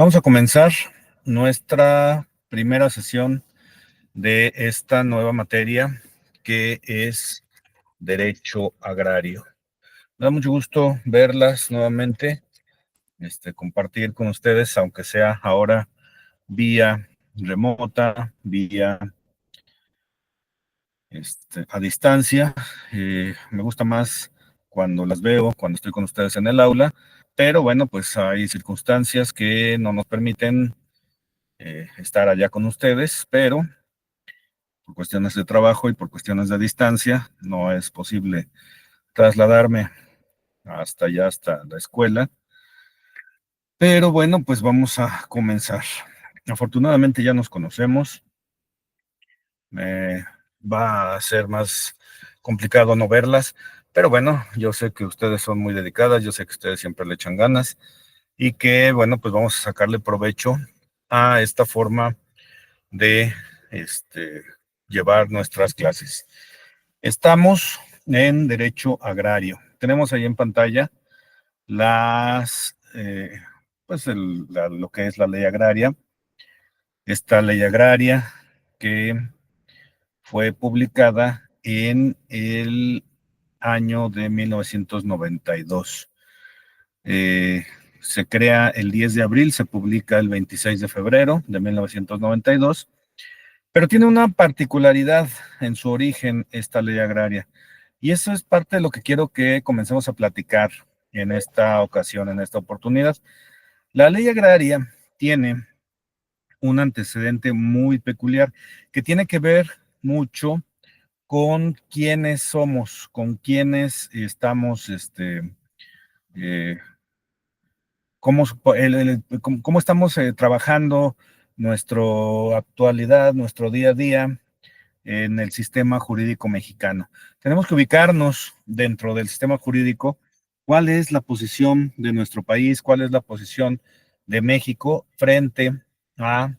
Vamos a comenzar nuestra primera sesión de esta nueva materia que es Derecho Agrario. Me da mucho gusto verlas nuevamente, compartir con ustedes, aunque sea ahora vía remota, vía a distancia. Me gusta más cuando las veo, cuando estoy con ustedes en el aula, pero bueno, pues hay circunstancias que no nos permiten estar allá con ustedes, pero por cuestiones de trabajo y por cuestiones de distancia no es posible trasladarme hasta allá, hasta la escuela. Pero bueno, pues vamos a comenzar. Afortunadamente ya nos conocemos. Me va a ser más complicado no verlas, pero bueno, yo sé que ustedes son muy dedicadas, yo sé que ustedes siempre le echan ganas y que bueno, pues vamos a sacarle provecho a esta forma de llevar nuestras clases. Estamos en Derecho Agrario. Tenemos ahí en pantalla lo que es la ley agraria. Esta ley agraria que fue publicada en el año de 1992. Se crea el 10 de abril, se publica el 26 de febrero de 1992. Pero tiene una particularidad en su origen esta ley agraria. Y eso es parte de lo que quiero que comencemos a platicar en esta ocasión, en esta oportunidad. La ley agraria tiene un antecedente muy peculiar que tiene que ver mucho con quiénes somos, con quiénes estamos, eh, cómo, cómo estamos trabajando nuestra actualidad, nuestro día a día en el sistema jurídico mexicano. Tenemos que ubicarnos dentro del sistema jurídico, cuál es la posición de nuestro país, cuál es la posición de México frente a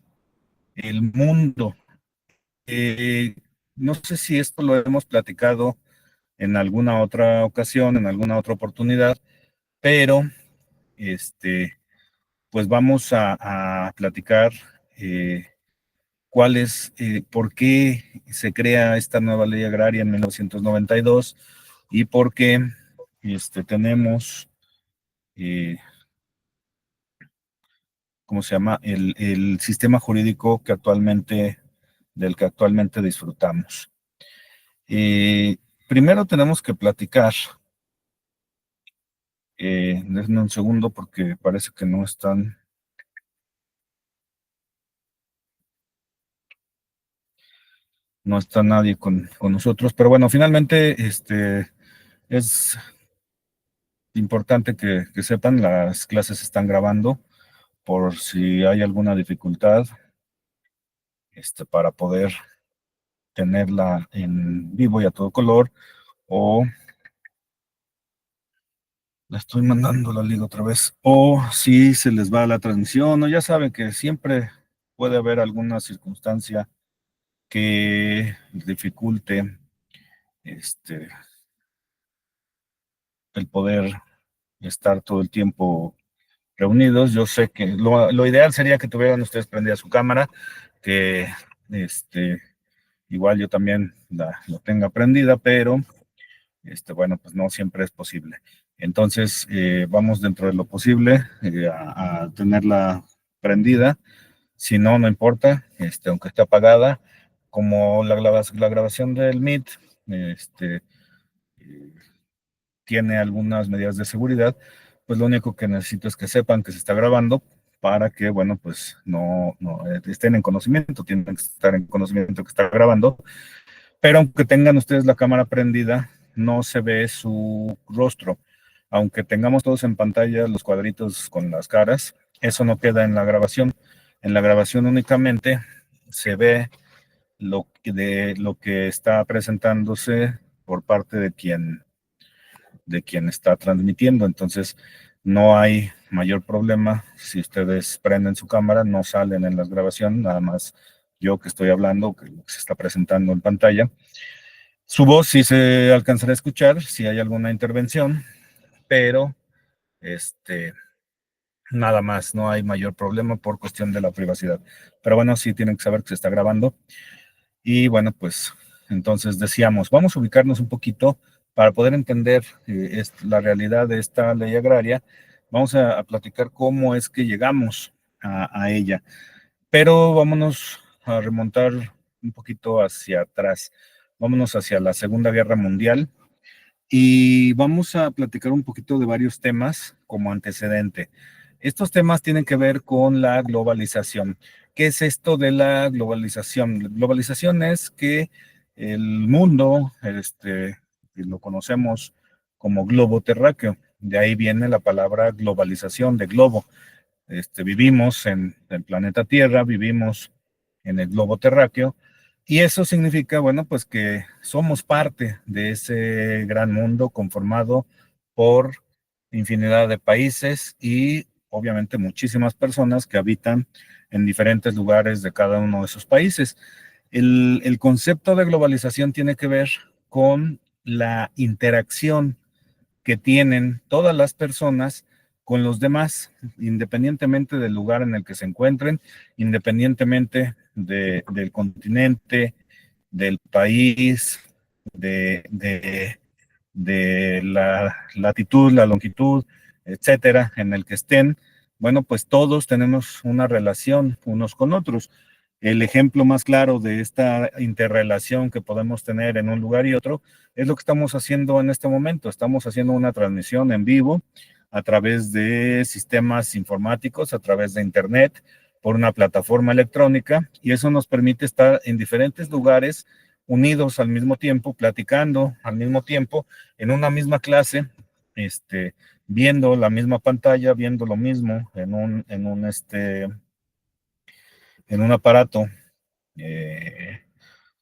el mundo. Eh, no sé si esto lo hemos platicado en alguna otra ocasión, en alguna otra oportunidad, pero pues vamos a platicar por qué se crea esta nueva ley agraria en 1992 y por qué tenemos, eh, ¿cómo se llama? El sistema jurídico del que actualmente disfrutamos. Primero tenemos que platicar, denme un segundo porque parece que no está nadie con nosotros, pero bueno, finalmente es importante que sepan, las clases se están grabando por si hay alguna dificultad, para poder tenerla en vivo y a todo color, o la estoy mandando la liga otra vez, o si se les va la transmisión, o ya saben que siempre puede haber alguna circunstancia que dificulte el poder estar todo el tiempo reunidos. Yo sé que lo ideal sería que tuvieran ustedes prendida su cámara, que igual yo también lo tenga prendida, pero bueno, pues no siempre es posible. Entonces, vamos dentro de lo posible a tenerla prendida. Si no, no importa, aunque esté apagada, como la grabación del Meet, eh, tiene algunas medidas de seguridad, pues lo único que necesito es que sepan que se está grabando para que, bueno, pues no estén en conocimiento, tienen que estar en conocimiento que está grabando, pero aunque tengan ustedes la cámara prendida, no se ve su rostro. Aunque tengamos todos en pantalla los cuadritos con las caras, eso no queda en la grabación. En la grabación únicamente se ve lo que está presentándose por parte de quien está transmitiendo. Entonces, no hay mayor problema. Si ustedes prenden su cámara, no salen en la grabación, nada más yo que estoy hablando, que se está presentando en pantalla. Su voz sí se alcanzará a escuchar si hay alguna intervención, pero Nada más, no hay mayor problema por cuestión de la privacidad. Pero bueno, sí tienen que saber que se está grabando. Y bueno, pues entonces decíamos, vamos a ubicarnos un poquito para poder entender la realidad de esta ley agraria. Vamos a platicar cómo es que llegamos a ella. Pero vámonos a remontar un poquito hacia atrás. Vámonos hacia la Segunda Guerra Mundial y vamos a platicar un poquito de varios temas como antecedente. Estos temas tienen que ver con la globalización. ¿Qué es esto de la globalización? La globalización es que el mundo, lo conocemos como globo terráqueo. De ahí viene la palabra globalización, de globo. Vivimos en el planeta Tierra, vivimos en el globo terráqueo, y eso significa, bueno, pues que somos parte de ese gran mundo conformado por infinidad de países y obviamente muchísimas personas que habitan en diferentes lugares de cada uno de esos países. El concepto de globalización tiene que ver con la interacción que tienen todas las personas con los demás, independientemente del lugar en el que se encuentren, independientemente del continente, del país, de, de la latitud, la longitud, etcétera, en el que estén. Bueno, pues todos tenemos una relación unos con otros. El ejemplo más claro de esta interrelación que podemos tener en un lugar y otro es lo que estamos haciendo en este momento. Estamos haciendo una transmisión en vivo a través de sistemas informáticos, a través de Internet, por una plataforma electrónica, y eso nos permite estar en diferentes lugares unidos al mismo tiempo, platicando al mismo tiempo, en una misma clase, viendo la misma pantalla, viendo lo mismo en un aparato, eh,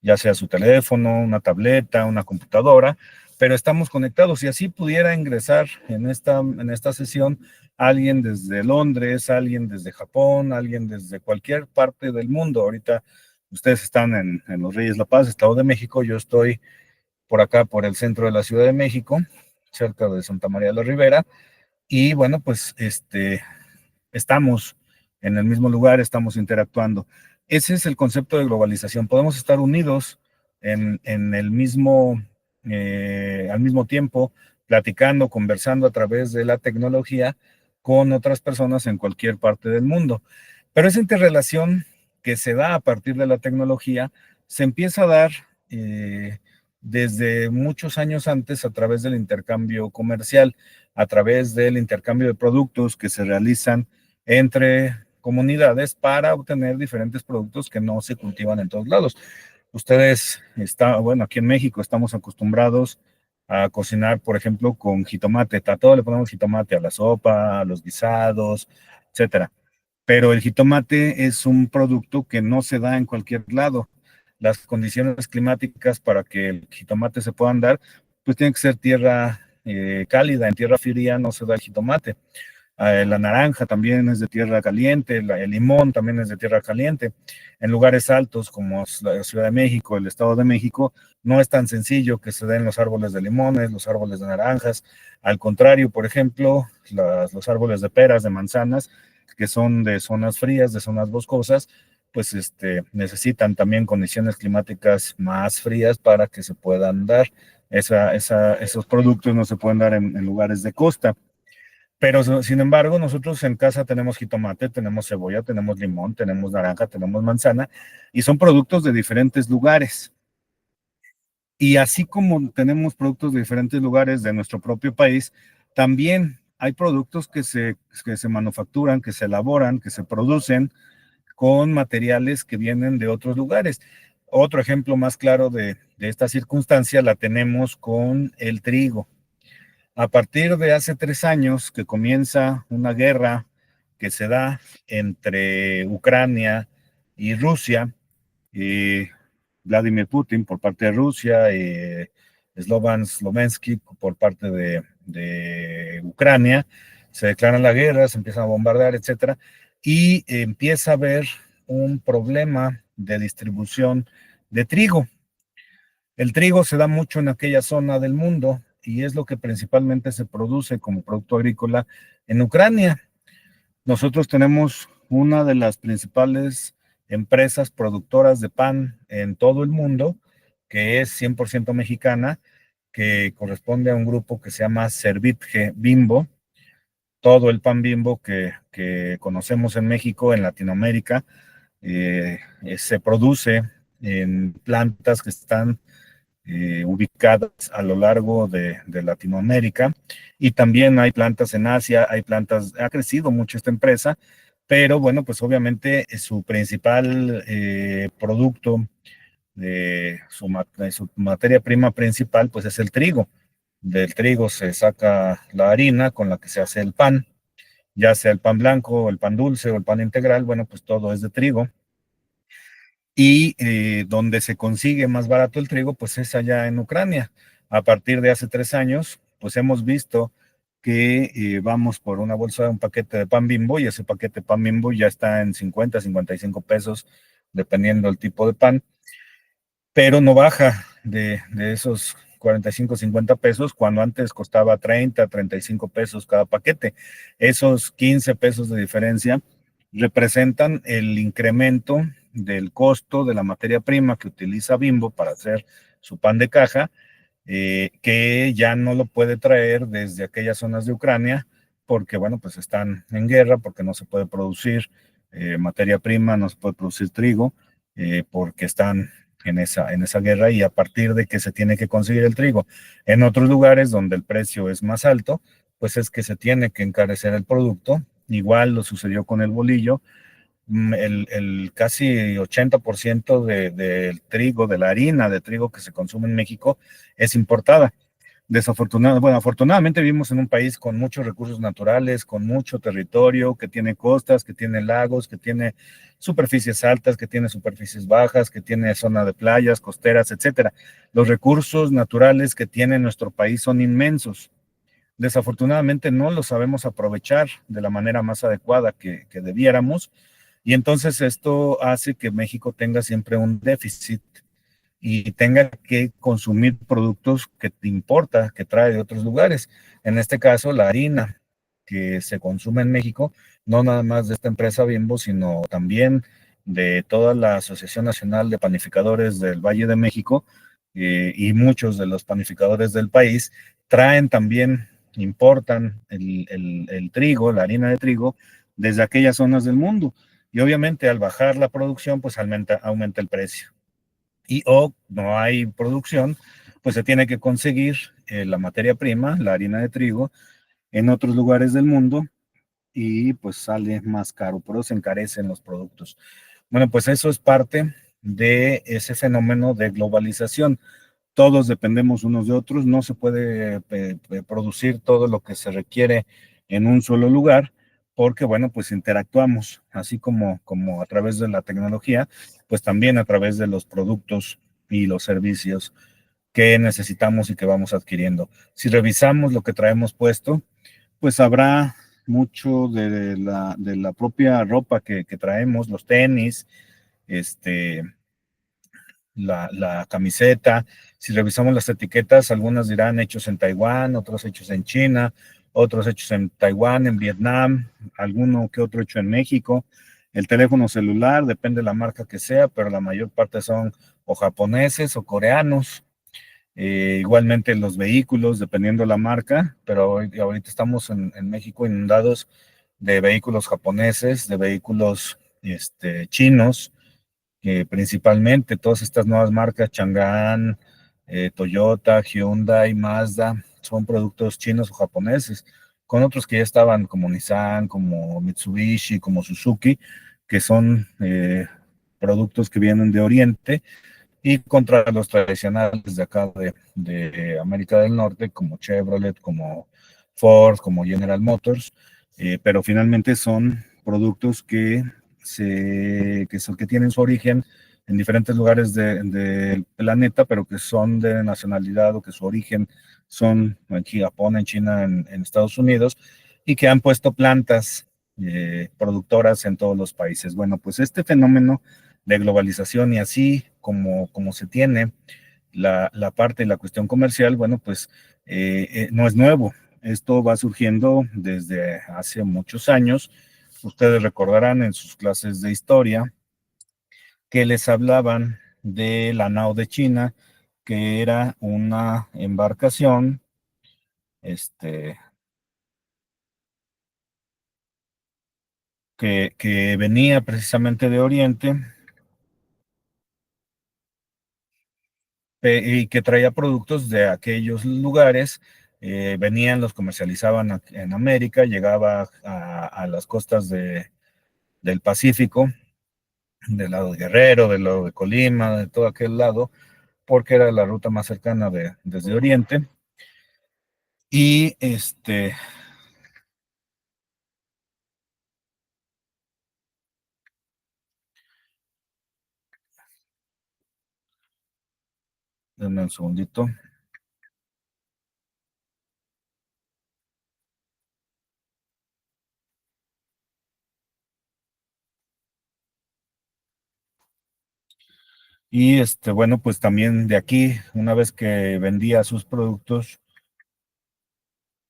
ya sea su teléfono, una tableta, una computadora, pero estamos conectados y así pudiera ingresar en esta sesión alguien desde Londres, alguien desde Japón, alguien desde cualquier parte del mundo. Ahorita ustedes están en Los Reyes La Paz, Estado de México, yo estoy por acá, por el centro de la Ciudad de México, cerca de Santa María de la Ribera, y bueno, pues estamos en el mismo lugar, estamos interactuando. Ese es el concepto de globalización. Podemos estar unidos en el mismo, al mismo tiempo, platicando, conversando a través de la tecnología con otras personas en cualquier parte del mundo. Pero esa interrelación que se da a partir de la tecnología se empieza a dar desde muchos años antes a través del intercambio comercial, a través del intercambio de productos que se realizan entre comunidades para obtener diferentes productos que no se cultivan en todos lados. Ustedes bueno, aquí en México estamos acostumbrados a cocinar, por ejemplo, con jitomate. A todo le ponemos jitomate, a la sopa, a los guisados, etcétera. Pero el jitomate es un producto que no se da en cualquier lado. Las condiciones climáticas para que el jitomate se puedan dar, pues tiene que ser tierra cálida. En tierra fría no se da el jitomate. La naranja también es de tierra caliente, el limón también es de tierra caliente. En lugares altos como la Ciudad de México, el Estado de México, no es tan sencillo que se den los árboles de limones, los árboles de naranjas. Al contrario, por ejemplo, los árboles de peras, de manzanas, que son de zonas frías, de zonas boscosas, pues necesitan también condiciones climáticas más frías para que se puedan dar. Esos productos no se pueden dar en lugares de costa. Pero sin embargo, nosotros en casa tenemos jitomate, tenemos cebolla, tenemos limón, tenemos naranja, tenemos manzana, y son productos de diferentes lugares. Y así como tenemos productos de diferentes lugares de nuestro propio país, también hay productos que se manufacturan, que se elaboran, que se producen con materiales que vienen de otros lugares. Otro ejemplo más claro de esta circunstancia la tenemos con el trigo. A partir de hace 3 años que comienza una guerra que se da entre Ucrania y Rusia, y Vladimir Putin por parte de Rusia y Slobodan Slovensky por parte de Ucrania, se declara la guerra, se empiezan a bombardear, etcétera, y empieza a haber un problema de distribución de trigo. El trigo se da mucho en aquella zona del mundo y es lo que principalmente se produce como producto agrícola en Ucrania. Nosotros tenemos una de las principales empresas productoras de pan en todo el mundo, que es 100% mexicana, que corresponde a un grupo que se llama Servitje Bimbo. Todo el pan Bimbo que conocemos en México, en Latinoamérica, se produce en plantas que están ubicadas a lo largo de Latinoamérica, y también hay plantas en Asia, hay plantas, ha crecido mucho esta empresa, pero bueno, pues obviamente su principal producto, de su materia prima principal, pues es el trigo. Del trigo se saca la harina con la que se hace el pan, ya sea el pan blanco, el pan dulce o el pan integral, bueno, pues todo es de trigo. Y donde se consigue más barato el trigo, pues es allá en Ucrania. A partir de hace 3 años, pues hemos visto que vamos por una bolsa, un paquete de pan Bimbo, y ese paquete de pan Bimbo ya está en 50, 55 pesos, dependiendo del tipo de pan, pero no baja de esos 45, 50 pesos, cuando antes costaba 30, 35 pesos cada paquete. Esos 15 pesos de diferencia representan el incremento del costo de la materia prima que utiliza Bimbo para hacer su pan de caja, que ya no lo puede traer desde aquellas zonas de Ucrania, porque, bueno, pues están en guerra, porque no se puede producir materia prima, no se puede producir trigo, porque están en esa guerra, y a partir de que se tiene que conseguir el trigo en otros lugares donde el precio es más alto, pues es que se tiene que encarecer el producto. Igual lo sucedió con el bolillo. El casi 80% del trigo, de la harina de trigo que se consume en México, es importada. Bueno, afortunadamente vivimos en un país con muchos recursos naturales, con mucho territorio, que tiene costas, que tiene lagos, que tiene superficies altas, que tiene superficies bajas, que tiene zona de playas, costeras, etcétera. Los recursos naturales que tiene nuestro país son inmensos. Desafortunadamente no los sabemos aprovechar de la manera más adecuada que debiéramos, y entonces esto hace que México tenga siempre un déficit y tenga que consumir productos que te importa, que trae de otros lugares. En este caso, la harina que se consume en México, no nada más de esta empresa Bimbo, sino también de toda la Asociación Nacional de Panificadores del Valle de México, y muchos de los panificadores del país traen también, importan el trigo, la harina de trigo, desde aquellas zonas del mundo. Y obviamente al bajar la producción, pues aumenta el precio, y o no hay producción, pues se tiene que conseguir la materia prima, la harina de trigo, en otros lugares del mundo, y pues sale más caro, por eso se encarecen los productos. Bueno, pues eso es parte de ese fenómeno de globalización. Todos dependemos unos de otros, no se puede producir todo lo que se requiere en un solo lugar, porque, bueno, pues interactuamos, así como a través de la tecnología, pues también a través de los productos y los servicios que necesitamos y que vamos adquiriendo. Si revisamos lo que traemos puesto, pues habrá mucho de la propia ropa que traemos, los tenis, este, la camiseta. Si revisamos las etiquetas, algunas dirán hechos en Taiwán, otros hechos en China, otros hechos en Taiwán, en Vietnam, alguno que otro hecho en México. El teléfono celular, depende de la marca que sea, pero la mayor parte son o japoneses o coreanos. Igualmente los vehículos, dependiendo de la marca, pero ahorita estamos en México inundados de vehículos japoneses, de vehículos chinos, principalmente todas estas nuevas marcas, Chang'an, Toyota, Hyundai, Mazda, son productos chinos o japoneses, con otros que ya estaban como Nissan, como Mitsubishi, como Suzuki, que son productos que vienen de Oriente, y contra los tradicionales de acá de América del Norte, como Chevrolet, como Ford, como General Motors, pero finalmente son productos que tienen su origen en diferentes lugares del planeta, pero que son de nacionalidad, o que su origen son en Japón, en China, en Estados Unidos, y que han puesto plantas productoras en todos los países. Bueno, pues este fenómeno de globalización, y así como se tiene la parte y la cuestión comercial, bueno, pues no es nuevo. Esto va surgiendo desde hace muchos años, ustedes recordarán en sus clases de historia que les hablaban de la nao de China, que era una embarcación, este, que venía precisamente de Oriente y que traía productos de aquellos lugares. Venían, los comercializaban en América, llegaba a las costas del Pacífico, del lado de Guerrero, del lado de Colima, de todo aquel lado, porque era la ruta más cercana desde Oriente. Y denme un segundito. Y bueno, pues también de aquí, una vez que vendía sus productos,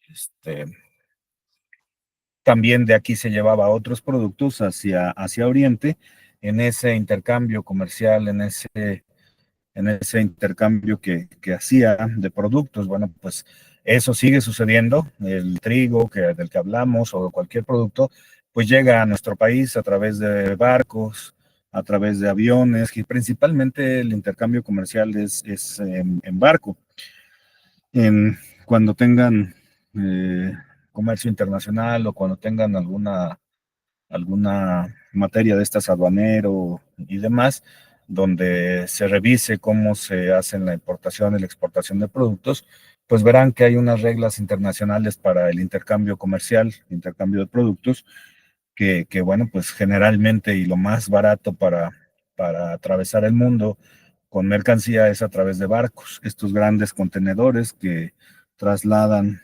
este, también de aquí se llevaba otros productos hacia Oriente, en ese intercambio comercial, en ese intercambio que hacía de productos. Bueno, pues eso sigue sucediendo. El trigo del que hablamos o cualquier producto, pues llega a nuestro país a través de barcos, a través de aviones, y principalmente el intercambio comercial es en barco. En, cuando tengan comercio internacional o cuando tengan alguna materia de estas aduanero y demás, donde se revise cómo se hacen la importación y la exportación de productos, pues verán que hay unas reglas internacionales para el intercambio comercial, intercambio de productos, que bueno, pues generalmente y lo más barato para atravesar el mundo con mercancía es a través de barcos, estos grandes contenedores que trasladan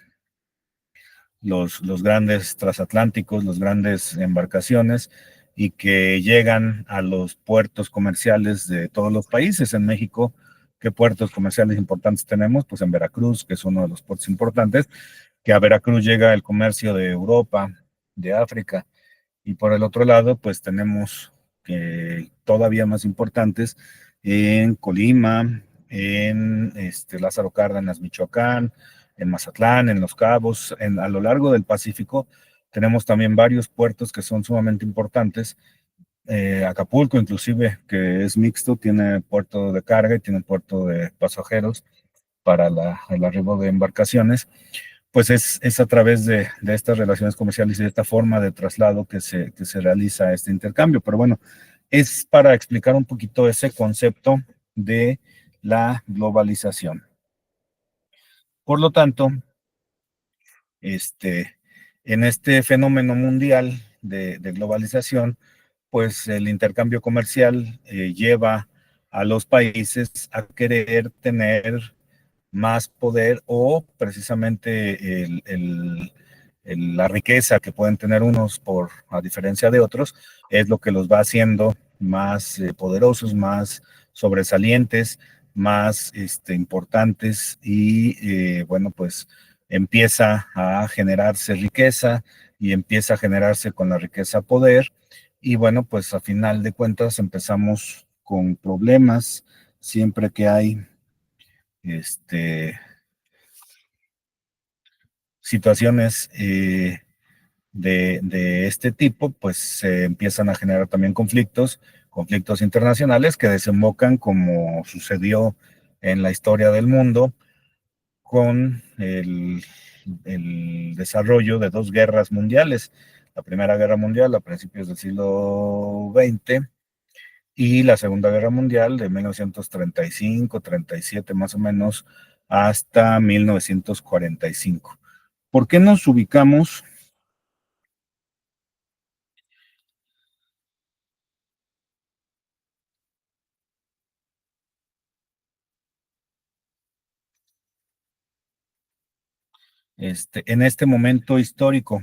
los grandes transatlánticos, las grandes embarcaciones y que llegan a los puertos comerciales de todos los países. En México, ¿qué puertos comerciales importantes tenemos? Pues en Veracruz, que es uno de los puertos importantes, que a Veracruz llega el comercio de Europa, de África, y por el otro lado, pues tenemos todavía más importantes en Colima, en Lázaro Cárdenas, Michoacán, en Mazatlán, en Los Cabos, a lo largo del Pacífico. Tenemos también varios puertos que son sumamente importantes. Acapulco, inclusive, que es mixto, tiene puerto de carga y tiene puerto de pasajeros para el arribo de embarcaciones. Pues es a través de estas relaciones comerciales y de esta forma de traslado que se realiza este intercambio. Pero bueno, es para explicar un poquito ese concepto de la globalización. Por lo tanto, este, en este fenómeno mundial de globalización, pues el intercambio comercial lleva a los países a querer tener más poder o precisamente la riqueza que pueden tener unos a diferencia de otros, es lo que los va haciendo más poderosos, más sobresalientes, más importantes y bueno, pues empieza a generarse riqueza y empieza a generarse con la riqueza poder y bueno, pues a final de cuentas empezamos con problemas siempre que hay este, situaciones de este tipo, pues se empiezan a generar también conflictos internacionales que desembocan, como sucedió en la historia del mundo, con el desarrollo de dos guerras mundiales. La Primera Guerra Mundial a principios del siglo XX y la Segunda Guerra Mundial de 1935, 37 más o menos, hasta 1945. ¿Por qué nos ubicamos en este momento histórico?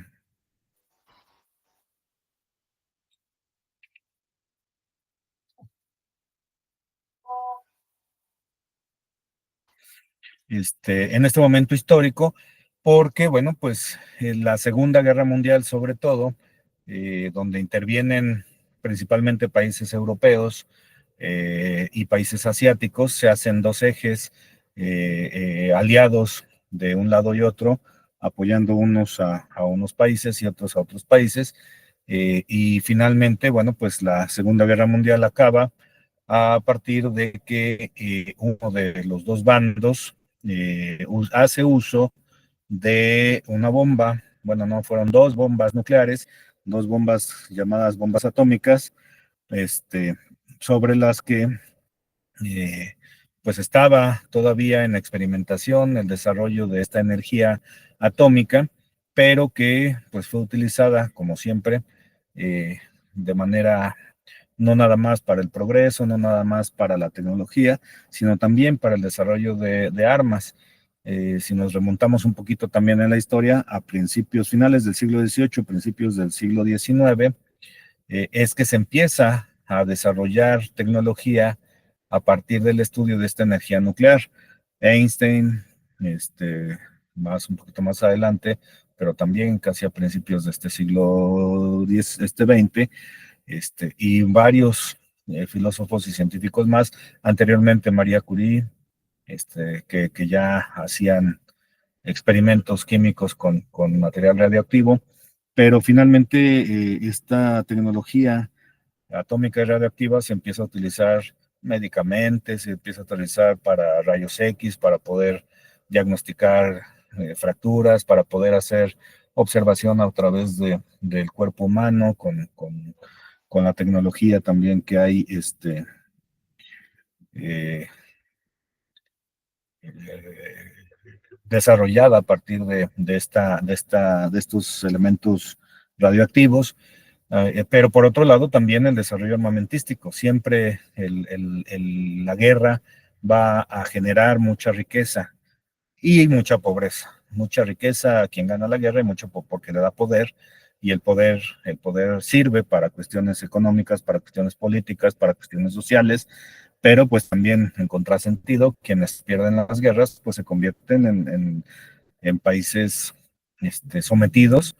En este momento histórico, porque, bueno, pues la Segunda Guerra Mundial, sobre todo, donde intervienen principalmente países europeos y países asiáticos. Se hacen dos ejes aliados de un lado y otro, apoyando unos a unos países y otros a otros países. Y finalmente, bueno, pues la Segunda Guerra Mundial acaba a partir de que uno de los dos bandos hace uso de una bomba. Bueno, no, fueron dos bombas nucleares, dos bombas llamadas bombas atómicas, este, sobre las que eh, pues estaba todavía en experimentación el desarrollo de esta energía atómica, pero que pues fue utilizada, como siempre, eh, de manera no nada más para el progreso, no nada más para la tecnología, sino también para el desarrollo de armas. Si nos remontamos un poquito también en la historia, a principios finales del siglo XVIII, principios del siglo XIX, es que se empieza a desarrollar tecnología a partir del estudio de esta energía nuclear. Einstein, más un poquito más adelante, pero también casi a principios de este siglo XX, y varios filósofos y científicos más, anteriormente María Curie, que ya hacían experimentos químicos con material radioactivo, pero finalmente esta tecnología atómica y radioactiva se empieza a utilizar médicamente, se empieza a utilizar para rayos X, para poder diagnosticar fracturas, para poder hacer observación a través del cuerpo humano con la tecnología también que hay eh, eh, desarrollada a partir de estos elementos radioactivos. Pero por otro lado, también el desarrollo armamentístico. Siempre la guerra va a generar mucha riqueza y mucha pobreza. Mucha riqueza a quien gana la guerra y mucho porque le da poder. Y el poder sirve para cuestiones económicas, para cuestiones políticas, para cuestiones sociales, pero pues también en contrasentido, quienes pierden las guerras pues se convierten en países sometidos,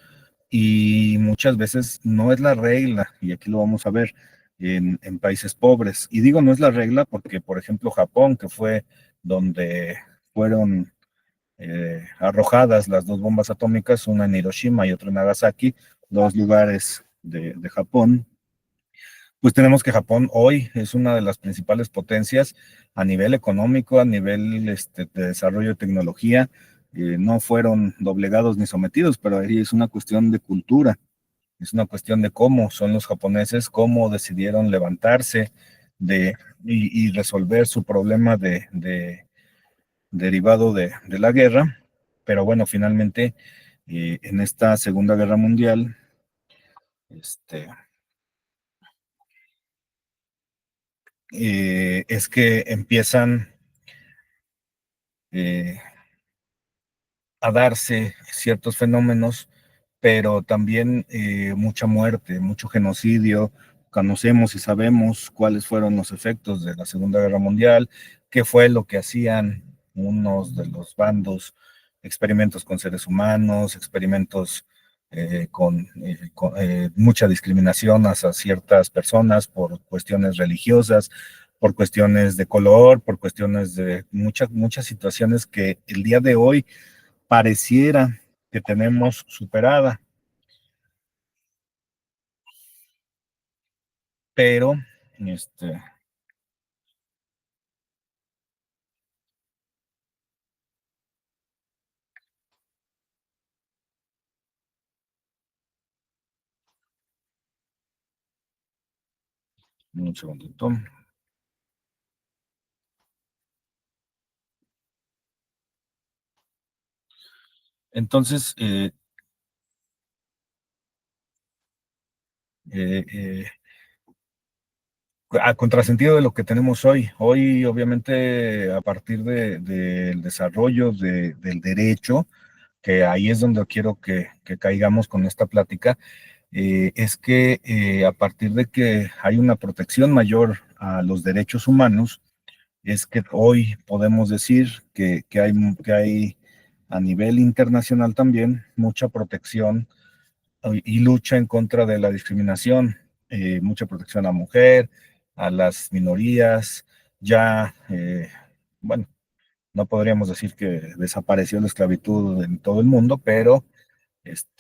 y muchas veces no es la regla, y aquí lo vamos a ver en países pobres. Y digo no es la regla porque, por ejemplo, Japón, que fue donde fueron arrojadas las dos bombas atómicas, una en Hiroshima y otra en Nagasaki, dos lugares de Japón, pues tenemos que Japón hoy es una de las principales potencias a nivel económico, a nivel de desarrollo de tecnología. No fueron doblegados ni sometidos, pero ahí es una cuestión de cultura, es una cuestión de cómo son los japoneses, cómo decidieron levantarse y resolver su problema derivado de la guerra. Pero bueno, finalmente en esta Segunda Guerra Mundial, es que empiezan eh, a darse ciertos fenómenos, pero también mucha muerte, mucho genocidio. Conocemos y sabemos cuáles fueron los efectos de la Segunda Guerra Mundial, qué fue lo que hacían unos de los bandos, experimentos con seres humanos, experimentos con mucha discriminación hacia ciertas personas por cuestiones religiosas, por cuestiones de color, por cuestiones de muchas situaciones que el día de hoy pareciera que tenemos superada, pero este, un segundito. Entonces, eh, eh, a contrasentido de lo que tenemos hoy obviamente a partir del desarrollo del derecho, que ahí es donde quiero que caigamos con esta plática, es que a partir de que hay una protección mayor a los derechos humanos, es que hoy podemos decir que hay a nivel internacional también mucha protección y lucha en contra de la discriminación, mucha protección a la mujer, a las minorías, ya, bueno, no podríamos decir que desapareció la esclavitud en todo el mundo, pero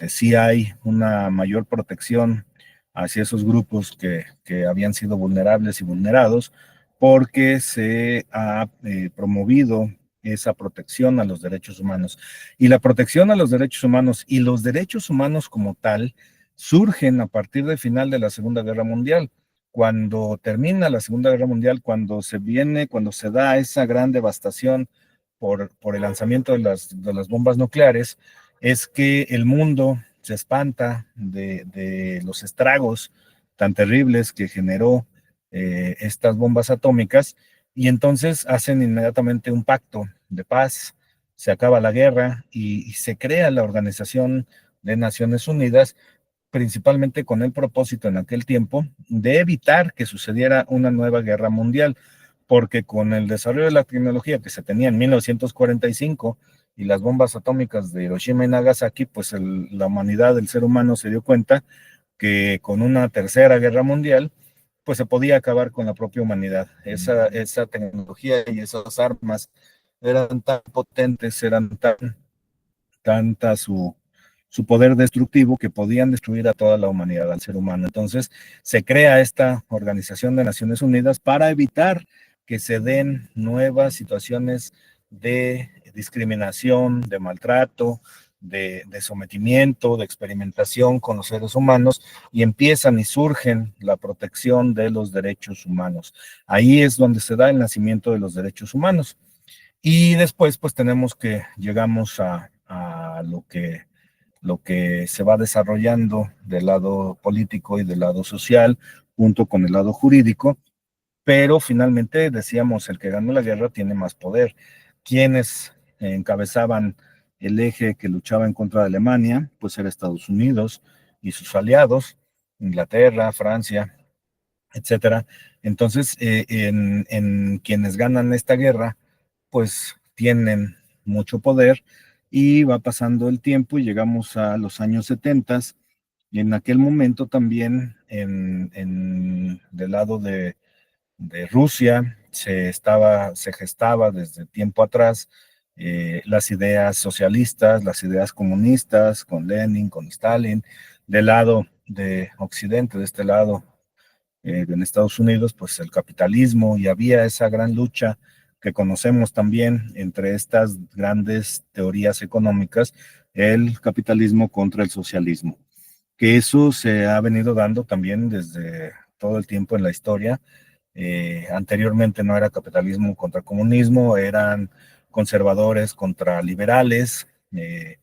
sí hay una mayor protección hacia esos grupos que habían sido vulnerables y vulnerados, porque se ha promovido esa protección a los derechos humanos. Y la protección a los derechos humanos y los derechos humanos como tal surgen a partir del final de la Segunda Guerra Mundial. Cuando termina la Segunda Guerra Mundial, cuando se da esa gran devastación por el lanzamiento de las bombas nucleares, es que el mundo se espanta de los estragos tan terribles que generó estas bombas atómicas, y entonces hacen inmediatamente un pacto de paz, se acaba la guerra y se crea la Organización de Naciones Unidas, principalmente con el propósito en aquel tiempo de evitar que sucediera una nueva guerra mundial, porque con el desarrollo de la tecnología que se tenía en 1945 y las bombas atómicas de Hiroshima y Nagasaki, pues la humanidad, el ser humano se dio cuenta que con una tercera guerra mundial, pues se podía acabar con la propia humanidad. Esa tecnología y esas armas eran tan potentes, eran tanta su poder destructivo, que podían destruir a toda la humanidad, al ser humano. Entonces se crea esta Organización de Naciones Unidas para evitar que se den nuevas situaciones de discriminación, de maltrato, de sometimiento, de experimentación con los seres humanos, y empiezan y surgen la protección de los derechos humanos. Ahí es donde se da el nacimiento de los derechos humanos. Y después, pues tenemos que llegamos a lo que se va desarrollando del lado político y del lado social, junto con el lado jurídico, pero finalmente decíamos, el que ganó la guerra tiene más poder. Quienes encabezaban el eje que luchaba en contra de Alemania, pues era Estados Unidos y sus aliados, Inglaterra, Francia, etcétera. Entonces, en quienes ganan esta guerra, pues tienen mucho poder, y va pasando el tiempo y llegamos a los años 70, y en aquel momento también del lado de Rusia se gestaba desde tiempo atrás las ideas socialistas, las ideas comunistas, con Lenin, con Stalin. Del lado de Occidente, de este lado en Estados Unidos, pues el capitalismo, y había esa gran lucha que conocemos también entre estas grandes teorías económicas, el capitalismo contra el socialismo, que eso se ha venido dando también desde todo el tiempo en la historia. Anteriormente no era capitalismo contra comunismo, eran conservadores contra liberales. Eh,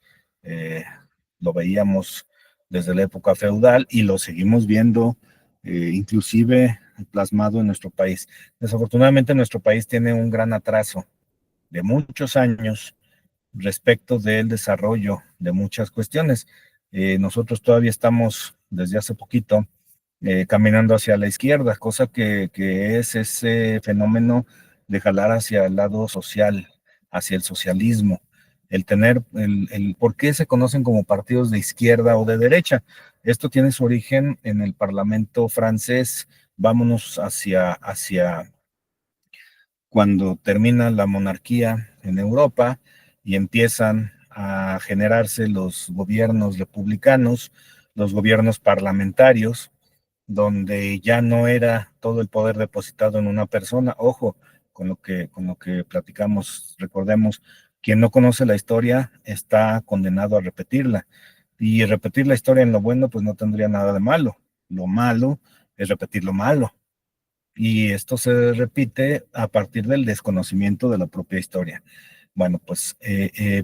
lo veíamos desde la época feudal y lo seguimos viendo inclusive plasmado en nuestro país. Desafortunadamente nuestro país tiene un gran atraso de muchos años respecto del desarrollo de muchas cuestiones. Nosotros todavía estamos desde hace poquito caminando hacia la izquierda, cosa que es ese fenómeno de jalar hacia el lado social, hacia el socialismo, el tener, ¿por qué se conocen como partidos de izquierda o de derecha? Esto tiene su origen en el Parlamento francés. Vámonos hacia cuando termina la monarquía en Europa y empiezan a generarse los gobiernos republicanos, los gobiernos parlamentarios, donde ya no era todo el poder depositado en una persona. Ojo, con lo que platicamos, recordemos, quien no conoce la historia está condenado a repetirla. Y repetir la historia en lo bueno, pues no tendría nada de malo. Lo malo es repetir lo malo. Y esto se repite a partir del desconocimiento de la propia historia. Bueno, pues,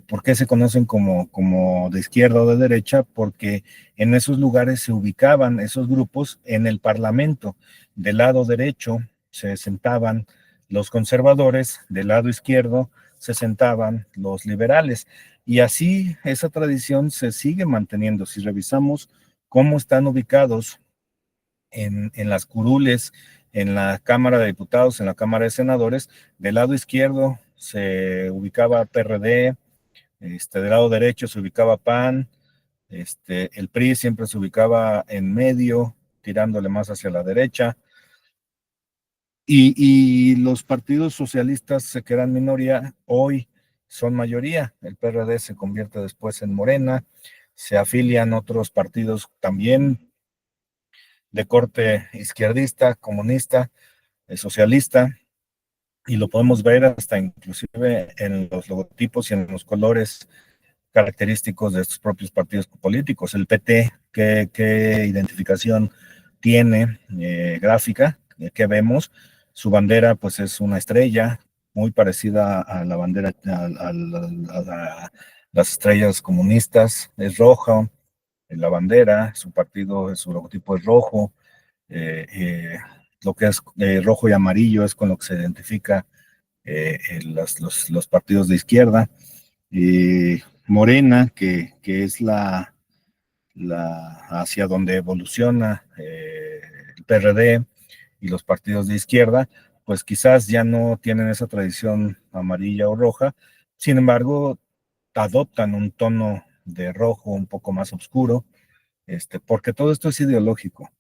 ¿por qué se conocen como de izquierda o de derecha? Porque en esos lugares se ubicaban esos grupos en el Parlamento. Del lado derecho se sentaban los conservadores, del lado izquierdo se sentaban los liberales. Y así esa tradición se sigue manteniendo. Si revisamos cómo están ubicados en las curules, en la Cámara de Diputados, en la Cámara de Senadores, del lado izquierdo se ubicaba PRD, del lado derecho se ubicaba PAN, El PRI siempre se ubicaba en medio, tirándole más hacia la derecha, y los partidos socialistas se quedan minoría, hoy son mayoría. El PRD se convierte después en Morena, se afilian otros partidos también de corte izquierdista, comunista, socialista, y lo podemos ver hasta inclusive en los logotipos y en los colores característicos de estos propios partidos políticos. El PT, ¿qué identificación tiene gráfica? ¿Qué vemos? Su bandera pues es una estrella muy parecida a la bandera, las estrellas comunistas, es roja la bandera, su partido, su logotipo es rojo, eh, eh, lo que es rojo y amarillo es con lo que se identifica los partidos de izquierda. Morena, que es hacia donde evoluciona el PRD y los partidos de izquierda, pues quizás ya no tienen esa tradición amarilla o roja, sin embargo, adoptan un tono de rojo un poco más oscuro, porque todo esto es ideológico.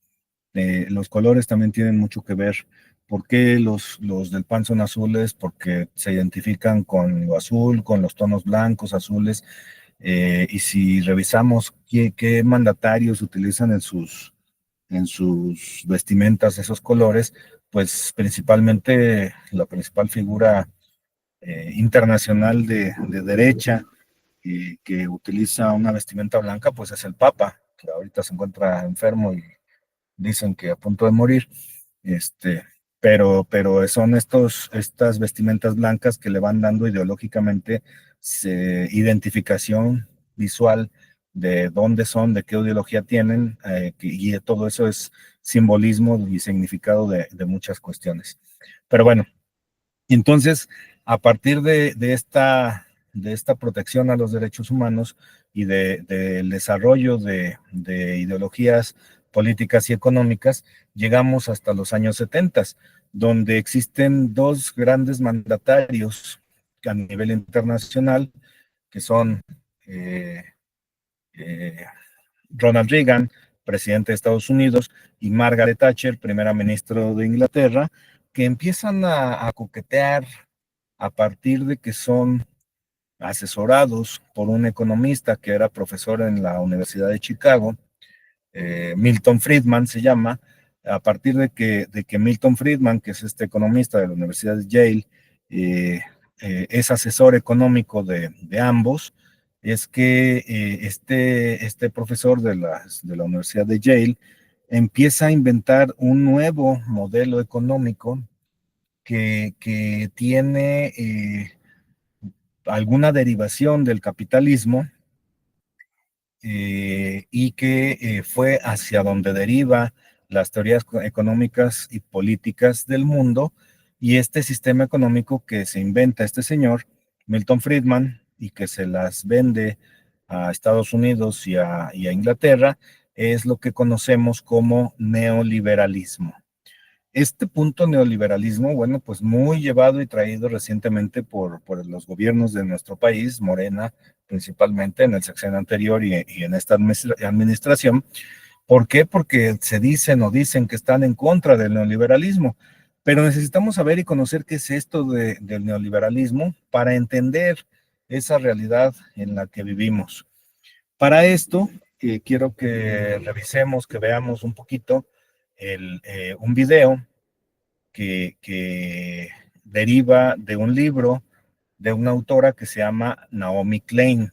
Los colores también tienen mucho que ver. ¿Por qué los del PAN son azules? Porque se identifican con lo azul, con los tonos blancos, azules. Y si revisamos qué mandatarios utilizan en sus vestimentas esos colores, pues principalmente la principal figura internacional de derecha que utiliza una vestimenta blanca, pues es el Papa, que ahorita se encuentra enfermo y dicen que a punto de morir, este, pero son estas vestimentas blancas que le van dando ideológicamente identificación visual de dónde son, de qué ideología tienen, y todo eso es simbolismo y significado de muchas cuestiones. Pero bueno, entonces, a partir de esta protección a los derechos humanos y del desarrollo de ideologías políticas y económicas, llegamos hasta los años 70, donde existen dos grandes mandatarios a nivel internacional, que son eh, eh, Ronald Reagan, presidente de Estados Unidos, y Margaret Thatcher, primera ministra de Inglaterra, que empiezan a coquetear a partir de que son asesorados por un economista que era profesor en la Universidad de Chicago, Milton Friedman se llama, a partir de que Milton Friedman, que es este economista de la Universidad de Yale, es asesor económico de ambos, es que este profesor de la Universidad de Yale empieza a inventar un nuevo modelo económico que tiene alguna derivación del capitalismo, y que fue hacia donde deriva las teorías económicas y políticas del mundo, y este sistema económico que se inventa este señor, Milton Friedman, y que se las vende a Estados Unidos y a Inglaterra, es lo que conocemos como neoliberalismo. Este punto neoliberalismo, bueno, pues muy llevado y traído recientemente por los gobiernos de nuestro país, Morena, principalmente en el sexenio anterior y en esta administración. ¿Por qué? Porque se dicen que están en contra del neoliberalismo, pero necesitamos saber y conocer qué es esto del neoliberalismo para entender esa realidad en la que vivimos. Para esto, quiero que revisemos, que veamos un poquito un video que deriva de un libro de una autora que se llama Naomi Klein.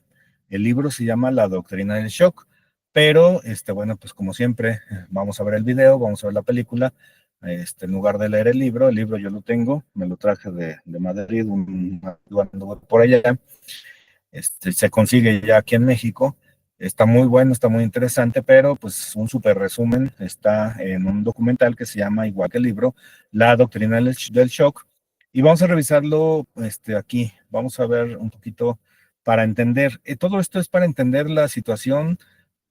El libro se llama La Doctrina del Shock, pero, bueno, pues como siempre, vamos a ver el video, vamos a ver la película, en lugar de leer el libro yo lo tengo, me lo traje de Madrid, cuando por allá, se consigue ya aquí en México. Está muy bueno, está muy interesante, pero pues un súper resumen está en un documental que se llama, igual que el libro, La Doctrina del Shock. Y vamos a revisarlo aquí. Vamos a ver un poquito para entender. Todo esto es para entender la situación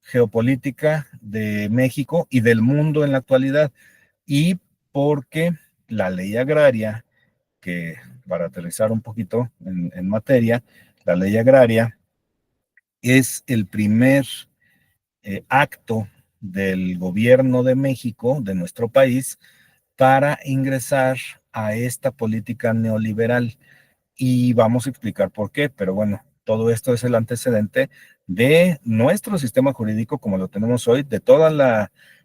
geopolítica de México y del mundo en la actualidad. Y porque la ley agraria, que para aterrizar un poquito en materia, la ley agraria es el primer acto del gobierno de México, de nuestro país, para ingresar a esta política neoliberal. Y vamos a explicar por qué, pero bueno, todo esto es el antecedente de nuestro sistema jurídico como lo tenemos hoy, de todas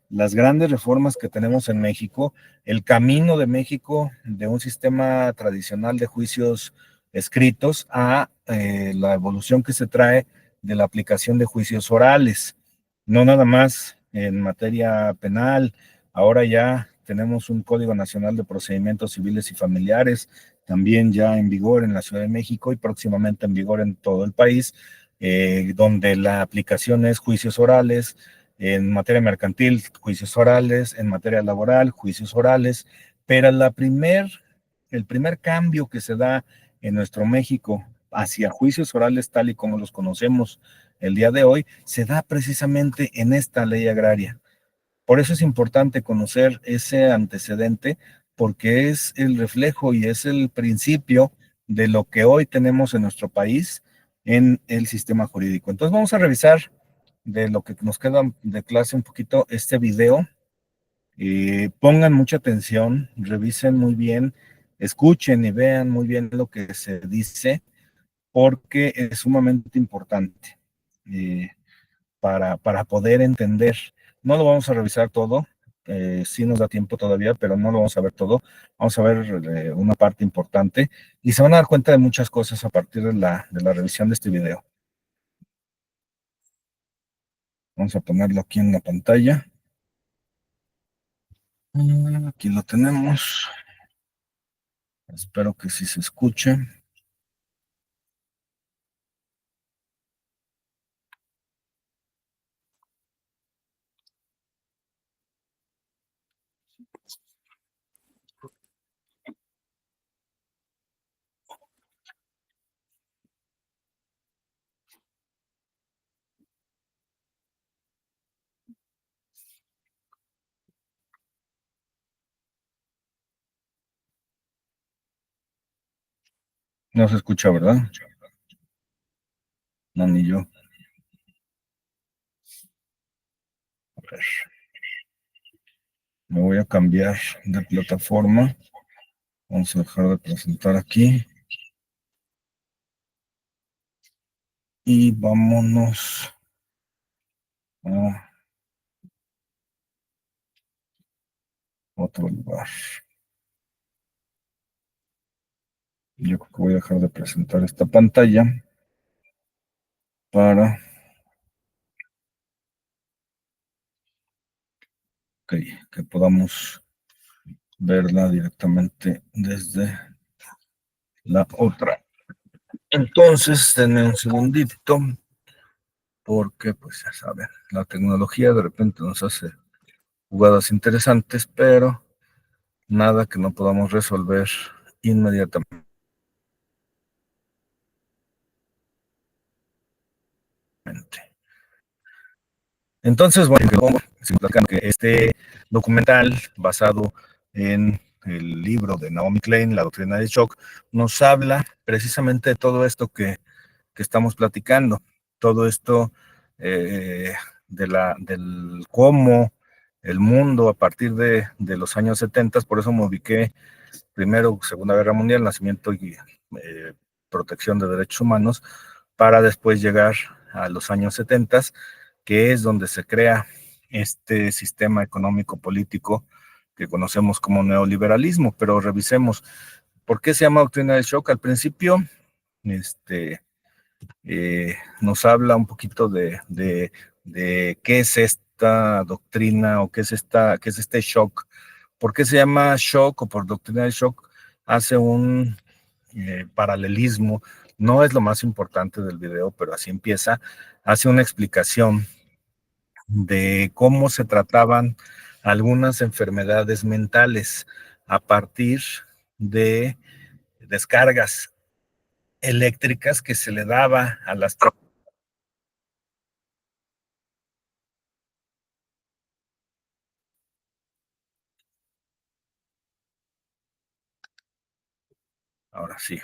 las grandes reformas que tenemos en México, el camino de México de un sistema tradicional de juicios escritos a la evolución que se trae de la aplicación de juicios orales, no nada más en materia penal, ahora ya tenemos un Código Nacional de Procedimientos Civiles y Familiares, también ya en vigor en la Ciudad de México y próximamente en vigor en todo el país, donde la aplicación es juicios orales, en materia mercantil, juicios orales, en materia laboral, juicios orales, pero el primer cambio que se da en nuestro México hacia juicios orales tal y como los conocemos el día de hoy, se da precisamente en esta ley agraria. Por eso es importante conocer ese antecedente, porque es el reflejo y es el principio de lo que hoy tenemos en nuestro país en el sistema jurídico. Entonces vamos a revisar de lo que nos queda de clase un poquito este video. Pongan mucha atención, revisen muy bien, escuchen y vean muy bien lo que se dice, porque es sumamente importante. Eh, para poder entender. No lo vamos a revisar todo, sí nos da tiempo todavía, pero no lo vamos a ver todo. Vamos a ver una parte importante y se van a dar cuenta de muchas cosas a partir de la revisión de este video. Vamos a ponerlo aquí en la pantalla. Aquí lo tenemos. Espero que sí se escuche. No se escucha, ¿verdad? No, ni yo. A ver, me voy a cambiar de plataforma. Vamos a dejar de presentar aquí. Y vámonos a otro lugar. Yo creo que voy a dejar de presentar esta pantalla para que podamos verla directamente desde la otra. Entonces, denme un segundito, porque pues ya saben, la tecnología de repente nos hace jugadas interesantes, pero nada que no podamos resolver inmediatamente. Entonces, bueno, que este documental basado en el libro de Naomi Klein, La doctrina del shock, nos habla precisamente de todo esto que estamos platicando, todo esto del cómo el mundo a partir de los años 70, por eso me ubiqué primero, Segunda Guerra Mundial, nacimiento y protección de derechos humanos, para después llegar a los años 70, que es donde se crea este sistema económico político que conocemos como neoliberalismo. Pero revisemos, ¿por qué se llama doctrina del shock? Al principio, nos habla un poquito de qué es esta doctrina o qué es este shock. ¿Por qué se llama shock o por doctrina del shock? Hace un paralelismo, no es lo más importante del video, pero así empieza, hace una explicación de cómo se trataban algunas enfermedades mentales a partir de descargas eléctricas que se le daba a las... Ahora sí,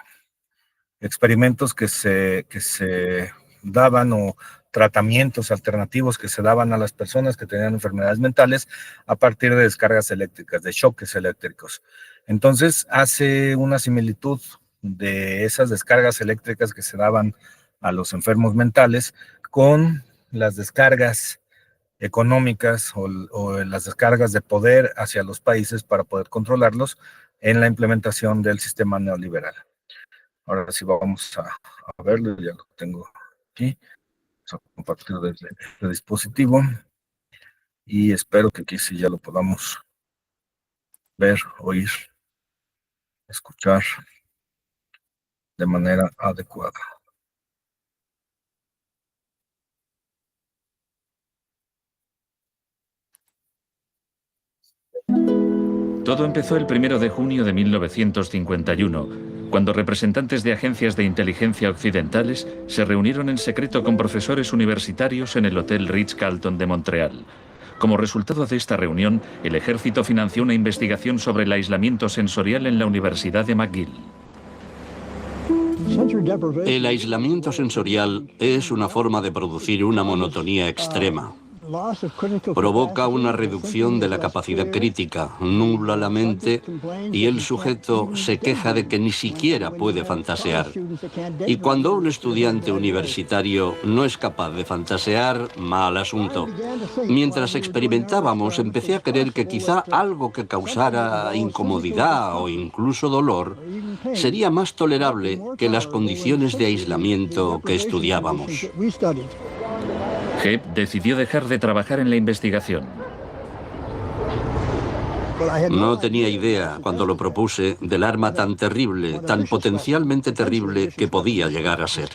experimentos que se daban o tratamientos alternativos que se daban a las personas que tenían enfermedades mentales a partir de descargas eléctricas, de choques eléctricos. Entonces hace una similitud de esas descargas eléctricas que se daban a los enfermos mentales con las descargas económicas o las descargas de poder hacia los países para poder controlarlos en la implementación del sistema neoliberal. Ahora sí vamos a verlo, ya lo tengo aquí. Vamos a compartir desde el dispositivo y espero que aquí sí ya lo podamos ver, oír, escuchar de manera adecuada. Todo empezó el 1 de junio de 1951, cuando representantes de agencias de inteligencia occidentales se reunieron en secreto con profesores universitarios en el Hotel Ritz-Carlton de Montreal. Como resultado de esta reunión, el ejército financió una investigación sobre el aislamiento sensorial en la Universidad de McGill. El aislamiento sensorial es una forma de producir una monotonía extrema. Provoca una reducción de la capacidad crítica, nubla la mente y el sujeto se queja de que ni siquiera puede fantasear. Y cuando un estudiante universitario no es capaz de fantasear, mal asunto. Mientras experimentábamos, empecé a creer que quizá algo que causara incomodidad o incluso dolor sería más tolerable que las condiciones de aislamiento que estudiábamos. Hebb decidió dejar de trabajar en la investigación. No tenía idea, cuando lo propuse, del arma tan terrible, tan potencialmente terrible que podía llegar a ser.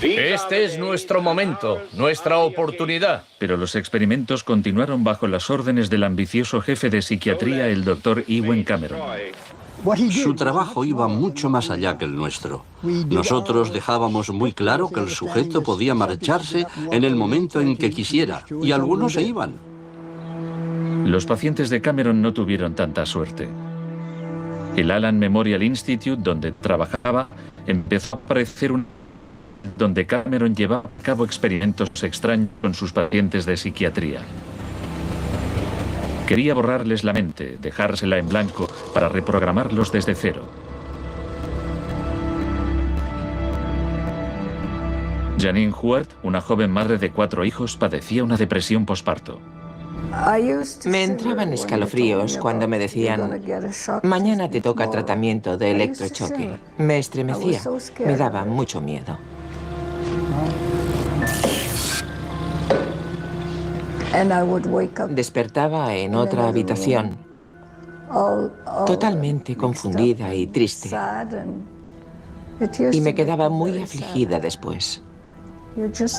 Este es nuestro momento, nuestra oportunidad. Pero los experimentos continuaron bajo las órdenes del ambicioso jefe de psiquiatría, el Dr. Ewen Cameron. Su trabajo iba mucho más allá que el nuestro. Nosotros dejábamos muy claro que el sujeto podía marcharse en el momento en que quisiera, y algunos se iban. Los pacientes de Cameron no tuvieron tanta suerte. El Allen Memorial Institute, donde trabajaba, empezó a aparecer donde Cameron llevaba a cabo experimentos extraños con sus pacientes de psiquiatría. Quería borrarles la mente, dejársela en blanco, para reprogramarlos desde cero. Janine Huart, una joven madre de 4 hijos, padecía una depresión posparto. Me entraban escalofríos cuando me decían, mañana te toca tratamiento de electrochoque. Me estremecía, me daba mucho miedo. Despertaba en otra habitación, totalmente confundida y triste. Y me quedaba muy afligida después.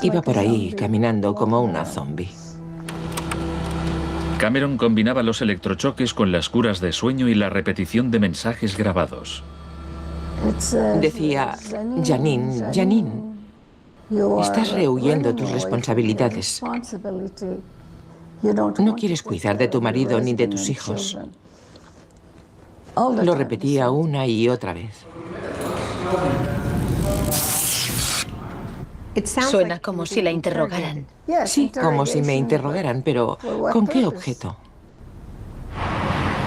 Iba por ahí caminando como una zombie. Cameron combinaba los electrochoques con las curas de sueño y la repetición de mensajes grabados. Decía, Janine, Janine, estás rehuyendo tus responsabilidades. No quieres cuidar de tu marido ni de tus hijos. Lo repetía una y otra vez. Suena como si la interrogaran. Sí, como si me interrogaran, pero ¿con qué objeto?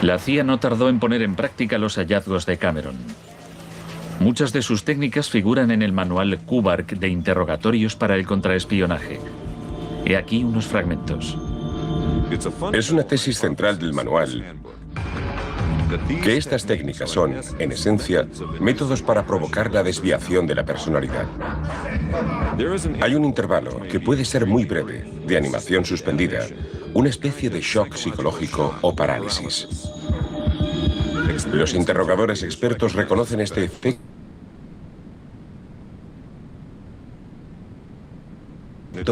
La CIA no tardó en poner en práctica los hallazgos de Cameron. Muchas de sus técnicas figuran en el manual Kubark de interrogatorios para el contraespionaje. He aquí unos fragmentos. Es una tesis central del manual que estas técnicas son, en esencia, métodos para provocar la desviación de la personalidad. Hay un intervalo, que puede ser muy breve, de animación suspendida, una especie de shock psicológico o parálisis. Los interrogadores expertos reconocen este efecto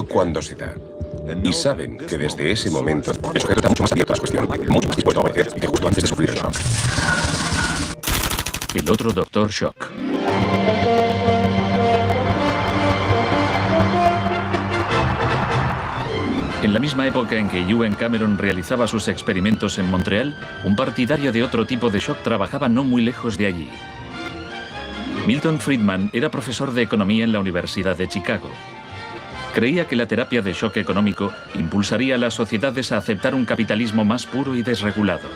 cuando se da. Y saben que desde ese momento el sujeto está mucho más abierto a la cuestión, mucho más dispuesto a obedecer que justo antes de sufrir el shock. El otro Dr. Shock. En la misma época en que Ewen Cameron realizaba sus experimentos en Montreal, un partidario de otro tipo de shock trabajaba no muy lejos de allí. Milton Friedman era profesor de economía en la Universidad de Chicago. Creía que la terapia de shock económico impulsaría a las sociedades a aceptar un capitalismo más puro y desregulado.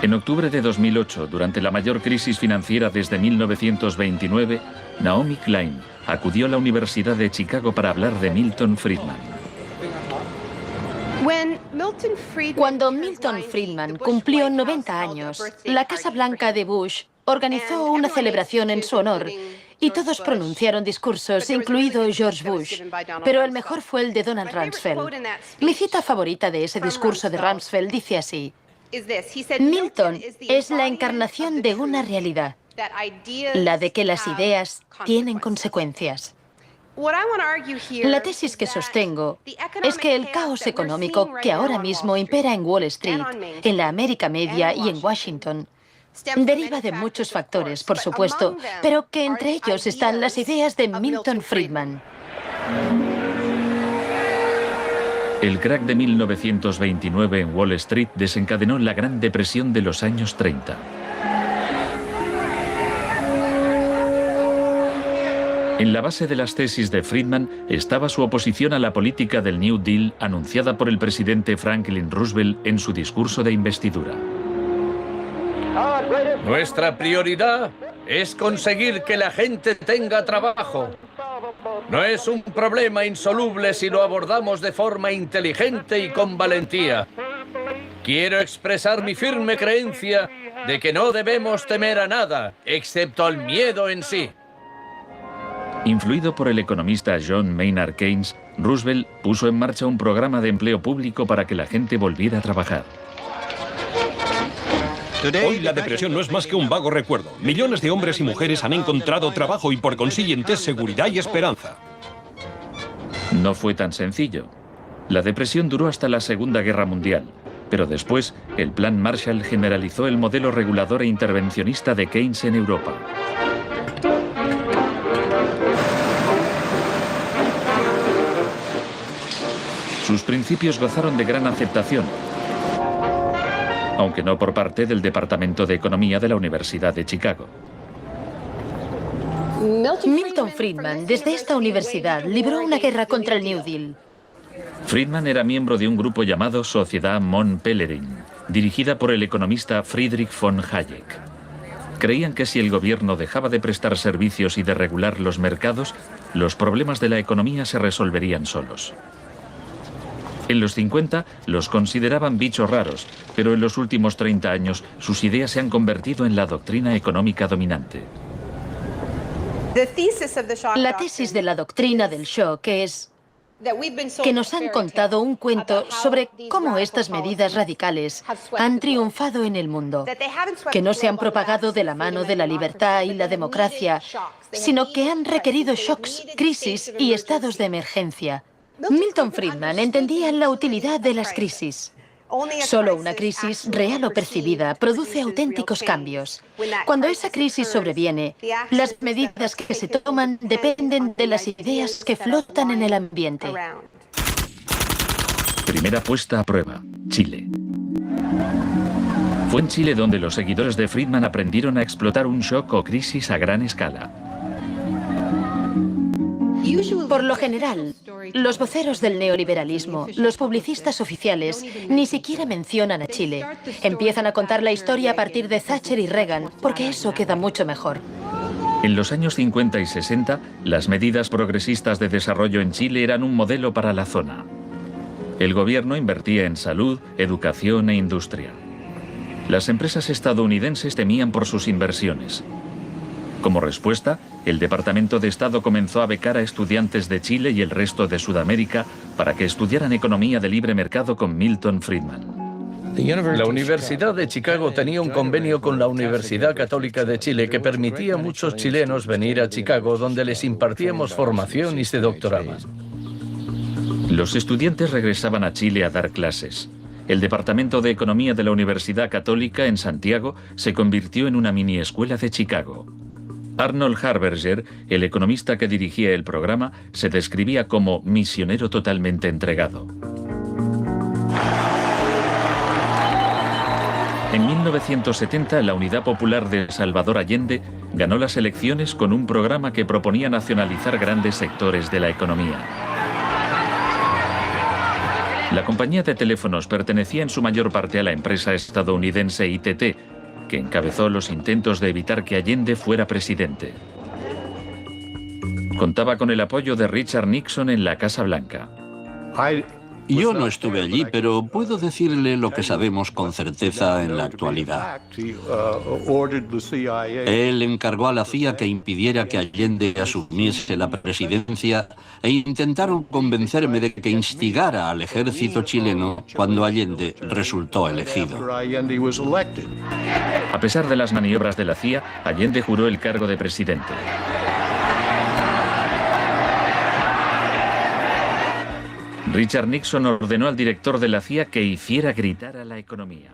En octubre de 2008, durante la mayor crisis financiera desde 1929, Naomi Klein acudió a la Universidad de Chicago para hablar de Milton Friedman. Cuando Milton Friedman cumplió 90 años, la Casa Blanca de Bush organizó una celebración en su honor y todos pronunciaron discursos, incluido George Bush, pero el mejor fue el de Donald Rumsfeld. Mi cita favorita de ese discurso de Rumsfeld dice así: Milton es la encarnación de una realidad, la de que las ideas tienen consecuencias. La tesis que sostengo es que el caos económico que ahora mismo impera en Wall Street, en la América Media y en Washington, deriva de muchos factores, por supuesto, pero que entre ellos están las ideas de Milton Friedman. El crack de 1929 en Wall Street desencadenó la Gran Depresión de los años 30. En la base de las tesis de Friedman estaba su oposición a la política del New Deal anunciada por el presidente Franklin Roosevelt en su discurso de investidura. Nuestra prioridad es conseguir que la gente tenga trabajo. No es un problema insoluble si lo abordamos de forma inteligente y con valentía. Quiero expresar mi firme creencia de que no debemos temer a nada, excepto al miedo en sí. Influido por el economista John Maynard Keynes, Roosevelt puso en marcha un programa de empleo público para que la gente volviera a trabajar. Hoy la depresión no es más que un vago recuerdo. Millones de hombres y mujeres han encontrado trabajo y por consiguiente seguridad y esperanza. No fue tan sencillo. La depresión duró hasta la Segunda Guerra Mundial, pero después el Plan Marshall generalizó el modelo regulador e intervencionista de Keynes en Europa. Sus principios gozaron de gran aceptación, aunque no por parte del Departamento de Economía de la Universidad de Chicago. Milton Friedman, desde esta universidad, libró una guerra contra el New Deal. Friedman era miembro de un grupo llamado Sociedad Mont Pelerin, dirigida por el economista Friedrich von Hayek. Creían que si el gobierno dejaba de prestar servicios y de regular los mercados, los problemas de la economía se resolverían solos. En los 50 los consideraban bichos raros, pero en los últimos 30 años sus ideas se han convertido en la doctrina económica dominante. La tesis de la doctrina del shock es que nos han contado un cuento sobre cómo estas medidas radicales han triunfado en el mundo, que no se han propagado de la mano de la libertad y la democracia, sino que han requerido shocks, crisis y estados de emergencia. Milton Friedman entendía la utilidad de las crisis. Solo una crisis, real o percibida, produce auténticos cambios. Cuando esa crisis sobreviene, las medidas que se toman dependen de las ideas que flotan en el ambiente. Primera puesta a prueba, Chile. Fue en Chile donde los seguidores de Friedman aprendieron a explotar un shock o crisis a gran escala. Por lo general, los voceros del neoliberalismo, los publicistas oficiales, ni siquiera mencionan a Chile. Empiezan a contar la historia a partir de Thatcher y Reagan, porque eso queda mucho mejor. En los años 50 y 60, las medidas progresistas de desarrollo en Chile eran un modelo para la zona. El gobierno invertía en salud, educación e industria. Las empresas estadounidenses temían por sus inversiones. Como respuesta, el Departamento de Estado comenzó a becar a estudiantes de Chile y el resto de Sudamérica para que estudiaran economía de libre mercado con Milton Friedman. La Universidad de Chicago tenía un convenio con la Universidad Católica de Chile que permitía a muchos chilenos venir a Chicago, donde les impartíamos formación y se doctoraban. Los estudiantes regresaban a Chile a dar clases. El Departamento de Economía de la Universidad Católica en Santiago se convirtió en una mini escuela de Chicago. Arnold Harberger, el economista que dirigía el programa, se describía como misionero totalmente entregado. En 1970, la Unidad Popular de Salvador Allende ganó las elecciones con un programa que proponía nacionalizar grandes sectores de la economía. La compañía de teléfonos pertenecía en su mayor parte a la empresa estadounidense ITT, que encabezó los intentos de evitar que Allende fuera presidente. Contaba con el apoyo de Richard Nixon en la Casa Blanca. Yo no estuve allí, pero puedo decirle lo que sabemos con certeza en la actualidad. Él encargó a la CIA que impidiera que Allende asumiese la presidencia e intentaron convencerme de que instigara al ejército chileno cuando Allende resultó elegido. A pesar de las maniobras de la CIA, Allende juró el cargo de presidente. Richard Nixon ordenó al director de la CIA que hiciera gritar a la economía.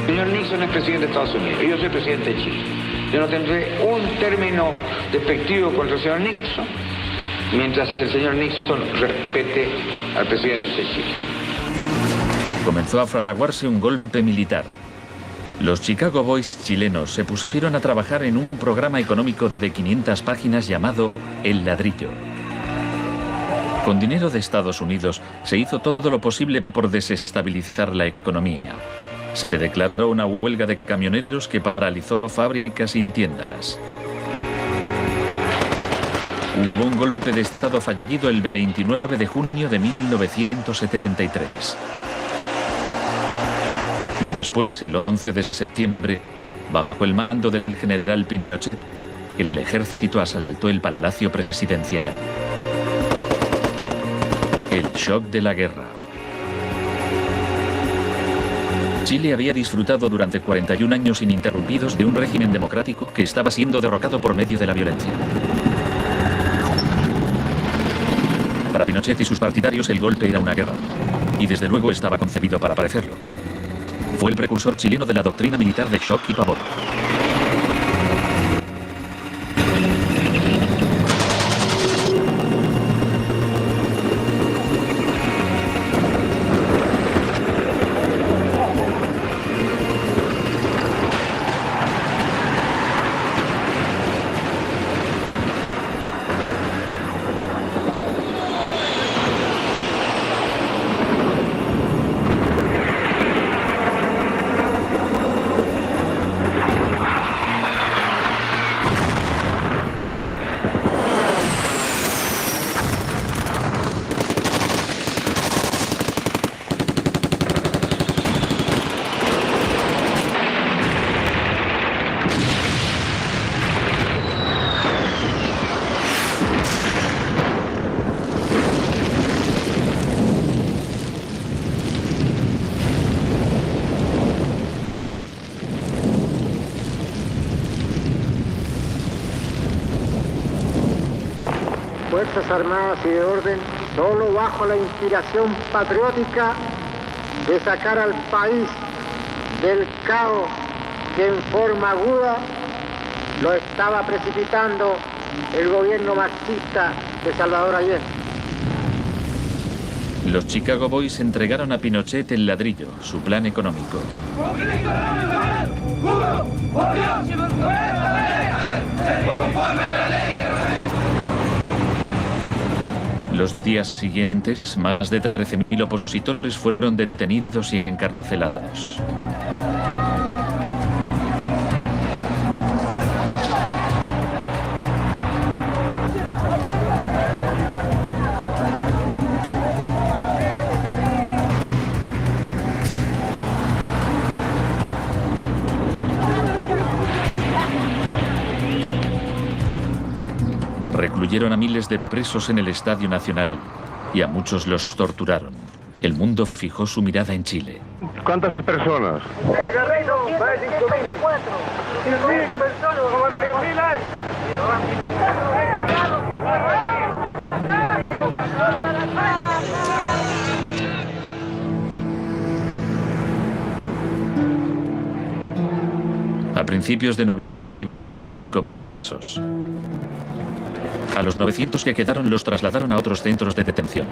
El señor Nixon es presidente de Estados Unidos y yo soy presidente de Chile. Yo no tendré un término despectivo contra el señor Nixon mientras el señor Nixon respete al presidente de Chile. Comenzó a fraguarse un golpe militar. Los Chicago Boys chilenos se pusieron a trabajar en un programa económico de 500 páginas llamado El Ladrillo. Con dinero de Estados Unidos se hizo todo lo posible por desestabilizar la economía. Se declaró una huelga de camioneros que paralizó fábricas y tiendas. Hubo un golpe de Estado fallido el 29 de junio de 1973. Después, el 11 de septiembre, bajo el mando del general Pinochet, el ejército asaltó el Palacio Presidencial. El shock de la guerra. Chile había disfrutado durante 41 años ininterrumpidos de un régimen democrático que estaba siendo derrocado por medio de la violencia. Para Pinochet y sus partidarios el golpe era una guerra, y desde luego estaba concebido para parecerlo. Fue el precursor chileno de la doctrina militar de shock y pavor. Fuerzas Armadas y de Orden, solo bajo la inspiración patriótica de sacar al país del caos que en forma aguda lo estaba precipitando el gobierno marxista de Salvador Allende. Los Chicago Boys entregaron a Pinochet el ladrillo, su plan económico. Los días siguientes, más de 13.000 opositores fueron detenidos y encarcelados. Recluyeron a miles de presos en el Estadio Nacional y a muchos los torturaron. El mundo fijó su mirada en Chile. ¿Cuántas personas? A principios de a los 900 que quedaron los trasladaron a otros centros de detención.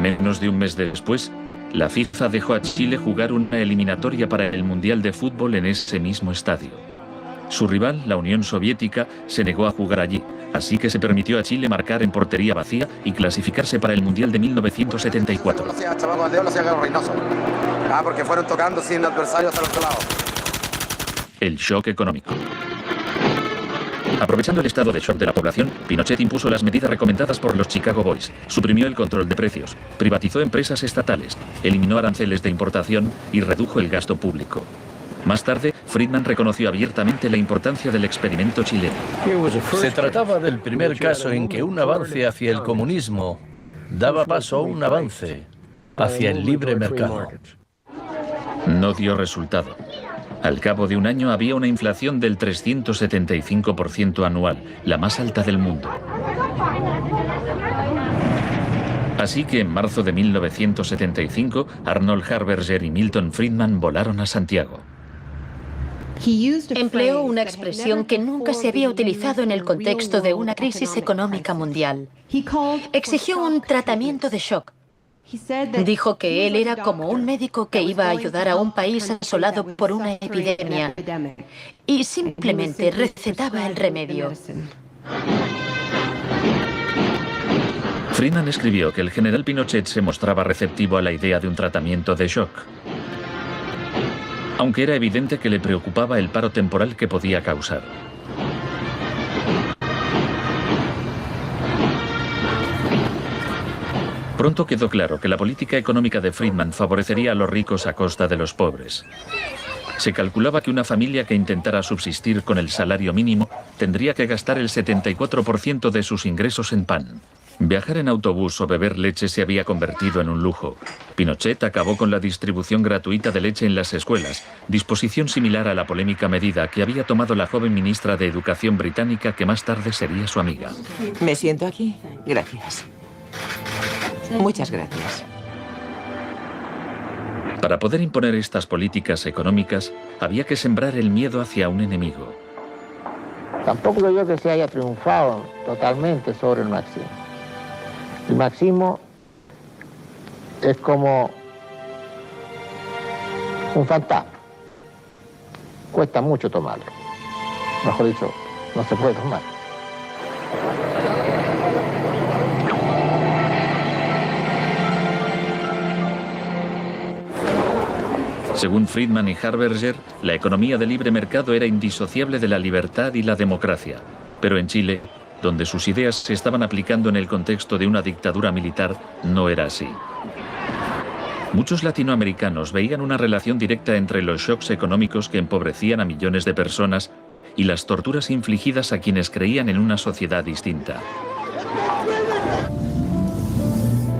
Menos de un mes después, la FIFA dejó a Chile jugar una eliminatoria para el Mundial de Fútbol en ese mismo estadio. Su rival, la Unión Soviética, se negó a jugar allí, así que se permitió a Chile marcar en portería vacía y clasificarse para el Mundial de 1974. Porque fueron tocando sin adversarios al otro lado. El shock económico. Aprovechando el estado de shock de la población, Pinochet impuso las medidas recomendadas por los Chicago Boys, suprimió el control de precios, privatizó empresas estatales, eliminó aranceles de importación y redujo el gasto público. Más tarde, Friedman reconoció abiertamente la importancia del experimento chileno. Se trataba del primer caso en que un avance hacia el comunismo daba paso a un avance hacia el libre mercado. No dio resultado. Al cabo de un año había una inflación del 375% anual, la más alta del mundo. Así que en marzo de 1975, Arnold Harberger y Milton Friedman volaron a Santiago. Empleó una expresión que nunca se había utilizado en el contexto de una crisis económica mundial. Exigió un tratamiento de shock. Dijo que él era como un médico que iba a ayudar a un país asolado por una epidemia y simplemente recetaba el remedio. Friedman escribió que el general Pinochet se mostraba receptivo a la idea de un tratamiento de shock, aunque era evidente que le preocupaba el paro temporal que podía causar. Pronto quedó claro que la política económica de Friedman favorecería a los ricos a costa de los pobres. Se calculaba que una familia que intentara subsistir con el salario mínimo tendría que gastar el 74% de sus ingresos en pan. Viajar en autobús o beber leche se había convertido en un lujo. Pinochet acabó con la distribución gratuita de leche en las escuelas, disposición similar a la polémica medida que había tomado la joven ministra de Educación británica que más tarde sería su amiga. ¿Me siento aquí? Gracias. Muchas gracias. Para poder imponer estas políticas económicas, había que sembrar el miedo hacia un enemigo. Tampoco creo yo que se haya triunfado totalmente sobre el marxismo. El marxismo es como un fantasma. Cuesta mucho tomarlo. Mejor dicho, no se puede tomar. Según Friedman y Harberger, la economía de libre mercado era indisociable de la libertad y la democracia. Pero en Chile, donde sus ideas se estaban aplicando en el contexto de una dictadura militar, no era así. Muchos latinoamericanos veían una relación directa entre los shocks económicos que empobrecían a millones de personas y las torturas infligidas a quienes creían en una sociedad distinta.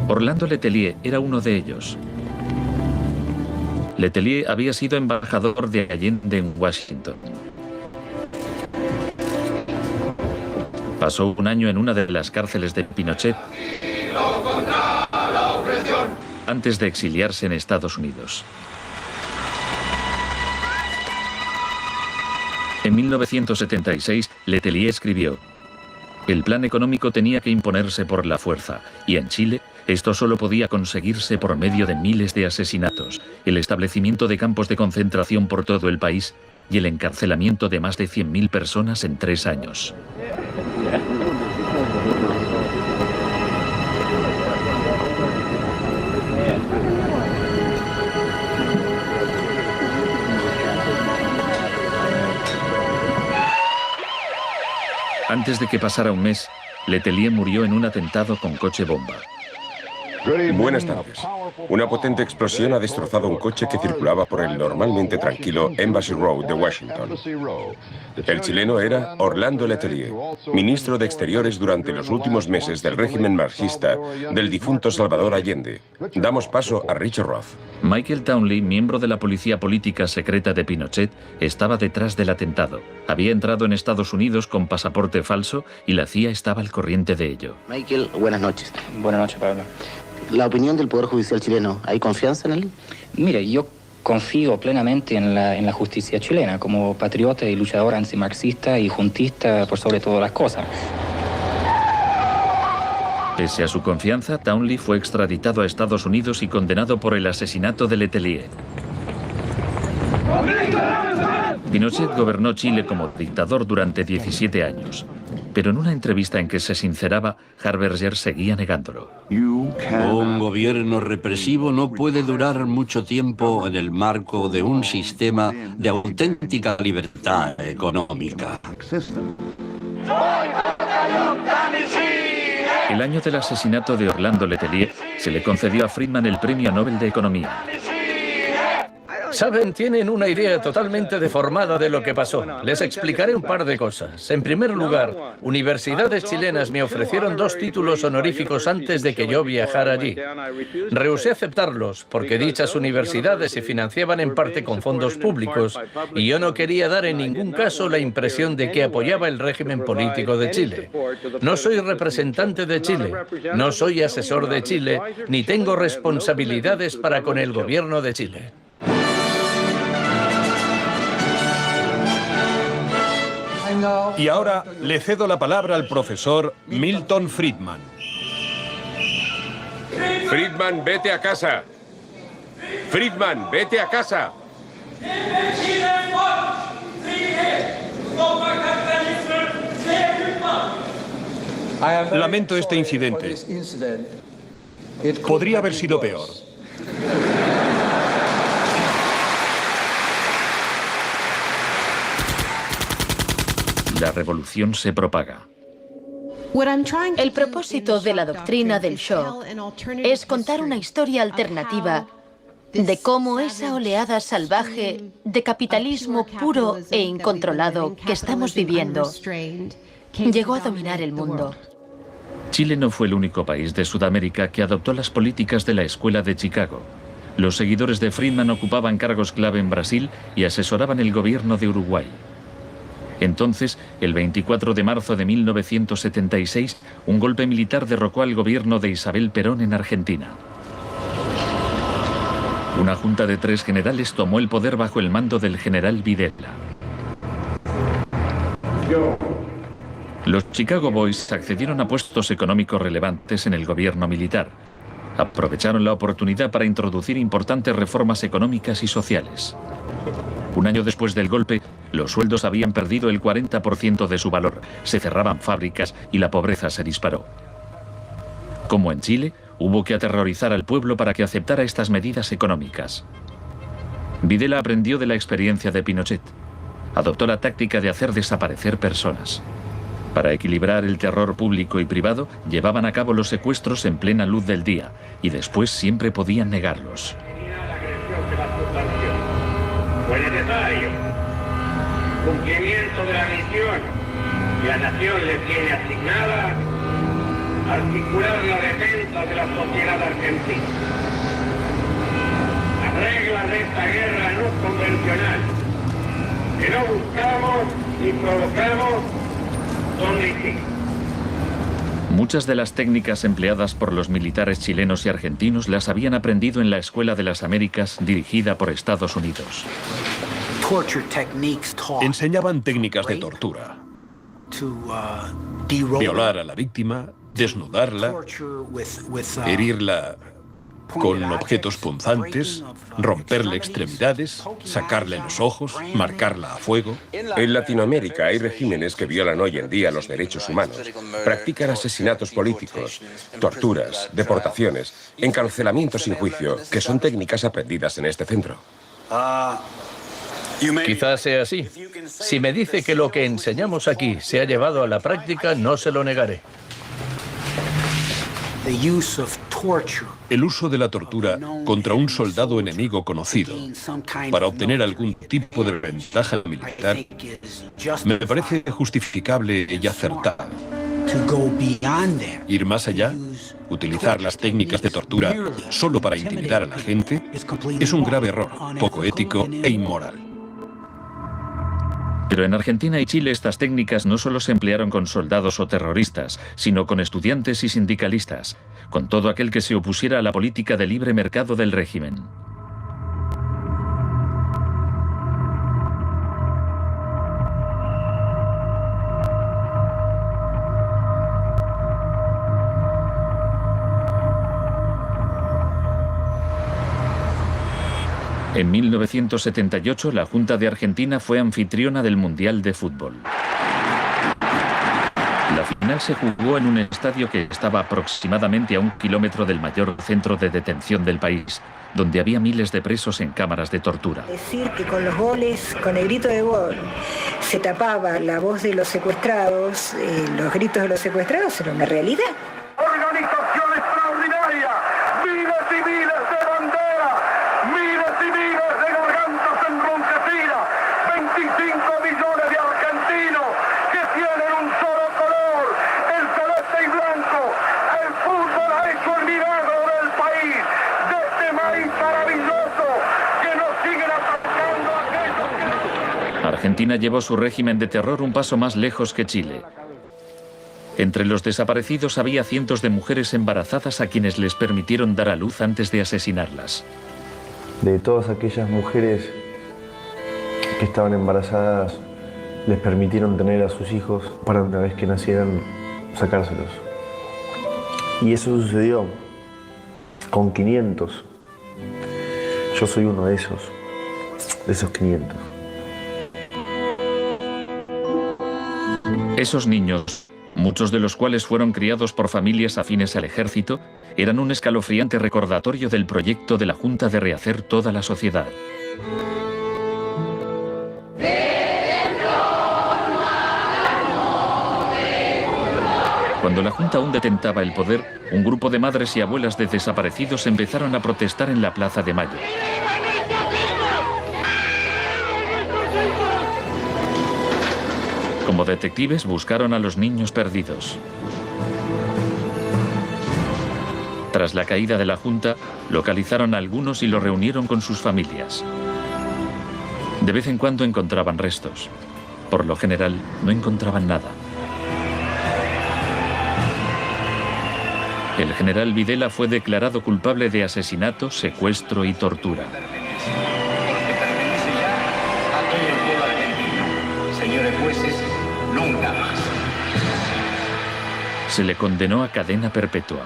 Orlando Letelier era uno de ellos. Letelier había sido embajador de Allende en Washington. Pasó un año en una de las cárceles de Pinochet antes de exiliarse en Estados Unidos. En 1976, Letelier escribió: "El plan económico tenía que imponerse por la fuerza, y en Chile esto solo podía conseguirse por medio de miles de asesinatos, el establecimiento de campos de concentración por todo el país y el encarcelamiento de más de 100.000 personas en 3 años. Antes de que pasara un mes, Letelier murió en un atentado con coche bomba. Buenas tardes. Una potente explosión ha destrozado un coche que circulaba por el normalmente tranquilo Embassy Road de Washington. El chileno era Orlando Letelier, ministro de Exteriores durante los últimos meses del régimen marxista del difunto Salvador Allende. Damos paso a Richard Roth. Michael Townley, miembro de la policía política secreta de Pinochet, estaba detrás del atentado. Había entrado en Estados Unidos con pasaporte falso y la CIA estaba al corriente de ello. Michael, buenas noches. Buenas noches, Pablo. La opinión del Poder Judicial chileno, ¿hay confianza en él? Mire, yo confío plenamente en la justicia chilena, como patriota y luchador antimarxista y juntista por sobre todas las cosas. Pese a su confianza, Townley fue extraditado a Estados Unidos y condenado por el asesinato de Letelier. Pinochet gobernó Chile como dictador durante 17 años, pero en una entrevista en que se sinceraba, Harberger seguía negándolo. Un gobierno represivo no puede durar mucho tiempo en el marco de un sistema de auténtica libertad económica. El año del asesinato de Orlando Letelier se le concedió a Friedman el Premio Nobel de Economía. Saben, tienen una idea totalmente deformada de lo que pasó. Les explicaré un par de cosas. En primer lugar, universidades chilenas me ofrecieron 2 títulos honoríficos antes de que yo viajara allí. Rehusé aceptarlos porque dichas universidades se financiaban en parte con fondos públicos y yo no quería dar en ningún caso la impresión de que apoyaba el régimen político de Chile. No soy representante de Chile, no soy asesor de Chile, ni tengo responsabilidades para con el gobierno de Chile. Y ahora le cedo la palabra al profesor Milton Friedman. Friedman, vete a casa. Friedman, vete a casa. Lamento este incidente. Podría haber sido peor. La revolución se propaga. El propósito de la doctrina del shock es contar una historia alternativa de cómo esa oleada salvaje de capitalismo puro e incontrolado que estamos viviendo llegó a dominar el mundo. Chile no fue el único país de Sudamérica que adoptó las políticas de la Escuela de Chicago. Los seguidores de Friedman ocupaban cargos clave en Brasil y asesoraban el gobierno de Uruguay. Entonces, el 24 de marzo de 1976, un golpe militar derrocó al gobierno de Isabel Perón en Argentina. Una junta de 3 generales tomó el poder bajo el mando del general Videla. Los Chicago Boys accedieron a puestos económicos relevantes en el gobierno militar. Aprovecharon la oportunidad para introducir importantes reformas económicas y sociales. Un año después del golpe, los sueldos habían perdido el 40% de su valor, se cerraban fábricas y la pobreza se disparó. Como en Chile, hubo que aterrorizar al pueblo para que aceptara estas medidas económicas. Videla aprendió de la experiencia de Pinochet. Adoptó la táctica de hacer desaparecer personas. Para equilibrar el terror público y privado, llevaban a cabo los secuestros en plena luz del día y después siempre podían negarlos. Fue necesario cumplimiento de la misión que la nación le tiene asignada, articular la defensa de la sociedad argentina. Las reglas de esta guerra no convencional, que no buscamos ni provocamos, son distintas. Muchas de las técnicas empleadas por los militares chilenos y argentinos las habían aprendido en la Escuela de las Américas dirigida por Estados Unidos. Enseñaban técnicas de tortura. Violar a la víctima, desnudarla, herirla con objetos punzantes, romperle extremidades, sacarle los ojos, marcarla a fuego. En Latinoamérica hay regímenes que violan hoy en día los derechos humanos, practican asesinatos políticos, torturas, deportaciones, encarcelamientos sin juicio, que son técnicas aprendidas en este centro. Quizás sea así. Si me dice que lo que enseñamos aquí se ha llevado a la práctica, no se lo negaré. El uso de la tortura contra un soldado enemigo conocido para obtener algún tipo de ventaja militar me parece justificable y acertado. Ir más allá, utilizar las técnicas de tortura solo para intimidar a la gente, es un grave error, poco ético e inmoral. Pero en Argentina y Chile estas técnicas no solo se emplearon con soldados o terroristas, sino con estudiantes y sindicalistas, con todo aquel que se opusiera a la política de libre mercado del régimen. En 1978, la Junta de Argentina fue anfitriona del Mundial de Fútbol. La final se jugó en un estadio que estaba aproximadamente a 1 kilómetro del mayor centro de detención del país, donde había miles de presos en cámaras de tortura. Decir que con los goles, con el grito de gol, se tapaba la voz de los secuestrados, los gritos de los secuestrados, era una realidad. Organización extraordinaria, miles y miles de banderas, miles y miles de gargantas enronquecidas, 25 millones de argentinos que tienen un solo color, el celeste y blanco. El fútbol ha hecho el milagro del país, de este maíz maravilloso que nos siguen atacando aquellos que... Argentina llevó su régimen de terror un paso más lejos que Chile. Entre los desaparecidos había cientos de mujeres embarazadas a quienes les permitieron dar a luz antes de asesinarlas. De todas aquellas mujeres que estaban embarazadas, les permitieron tener a sus hijos para una vez que nacieran, sacárselos. Y eso sucedió con 500. Yo soy uno de esos 500. Esos niños, muchos de los cuales fueron criados por familias afines al ejército, eran un escalofriante recordatorio del proyecto de la Junta de rehacer toda la sociedad. Cuando la Junta aún detentaba el poder, un grupo de madres y abuelas de desaparecidos empezaron a protestar en la Plaza de Mayo. Como detectives buscaron a los niños perdidos. Tras la caída de la Junta, localizaron a algunos y los reunieron con sus familias. De vez en cuando encontraban restos. Por lo general, no encontraban nada. El general Videla fue declarado culpable de asesinato, secuestro y tortura. Señores jueces, nunca más. Se le condenó a cadena perpetua.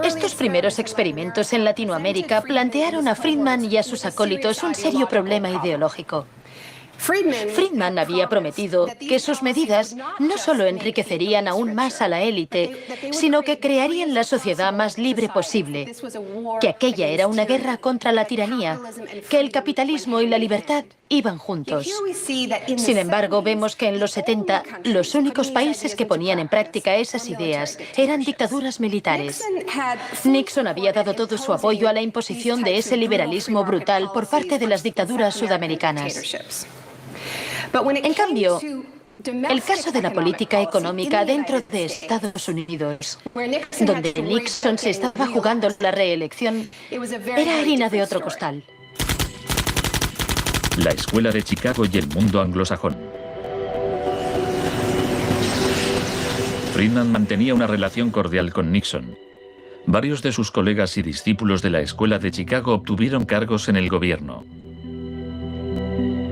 Estos primeros experimentos en Latinoamérica plantearon a Friedman y a sus acólitos un serio problema ideológico. Friedman había prometido que sus medidas no solo enriquecerían aún más a la élite, sino que crearían la sociedad más libre posible, que aquella era una guerra contra la tiranía, que el capitalismo y la libertad iban juntos. Sin embargo, vemos que en los 70 los únicos países que ponían en práctica esas ideas eran dictaduras militares. Nixon había dado todo su apoyo a la imposición de ese liberalismo brutal por parte de las dictaduras sudamericanas. En cambio, el caso de la política económica dentro de Estados Unidos, donde Nixon se estaba jugando la reelección, era harina de otro costal. La escuela de Chicago y el mundo anglosajón. Friedman mantenía una relación cordial con Nixon. Varios de sus colegas y discípulos de la escuela de Chicago obtuvieron cargos en el gobierno.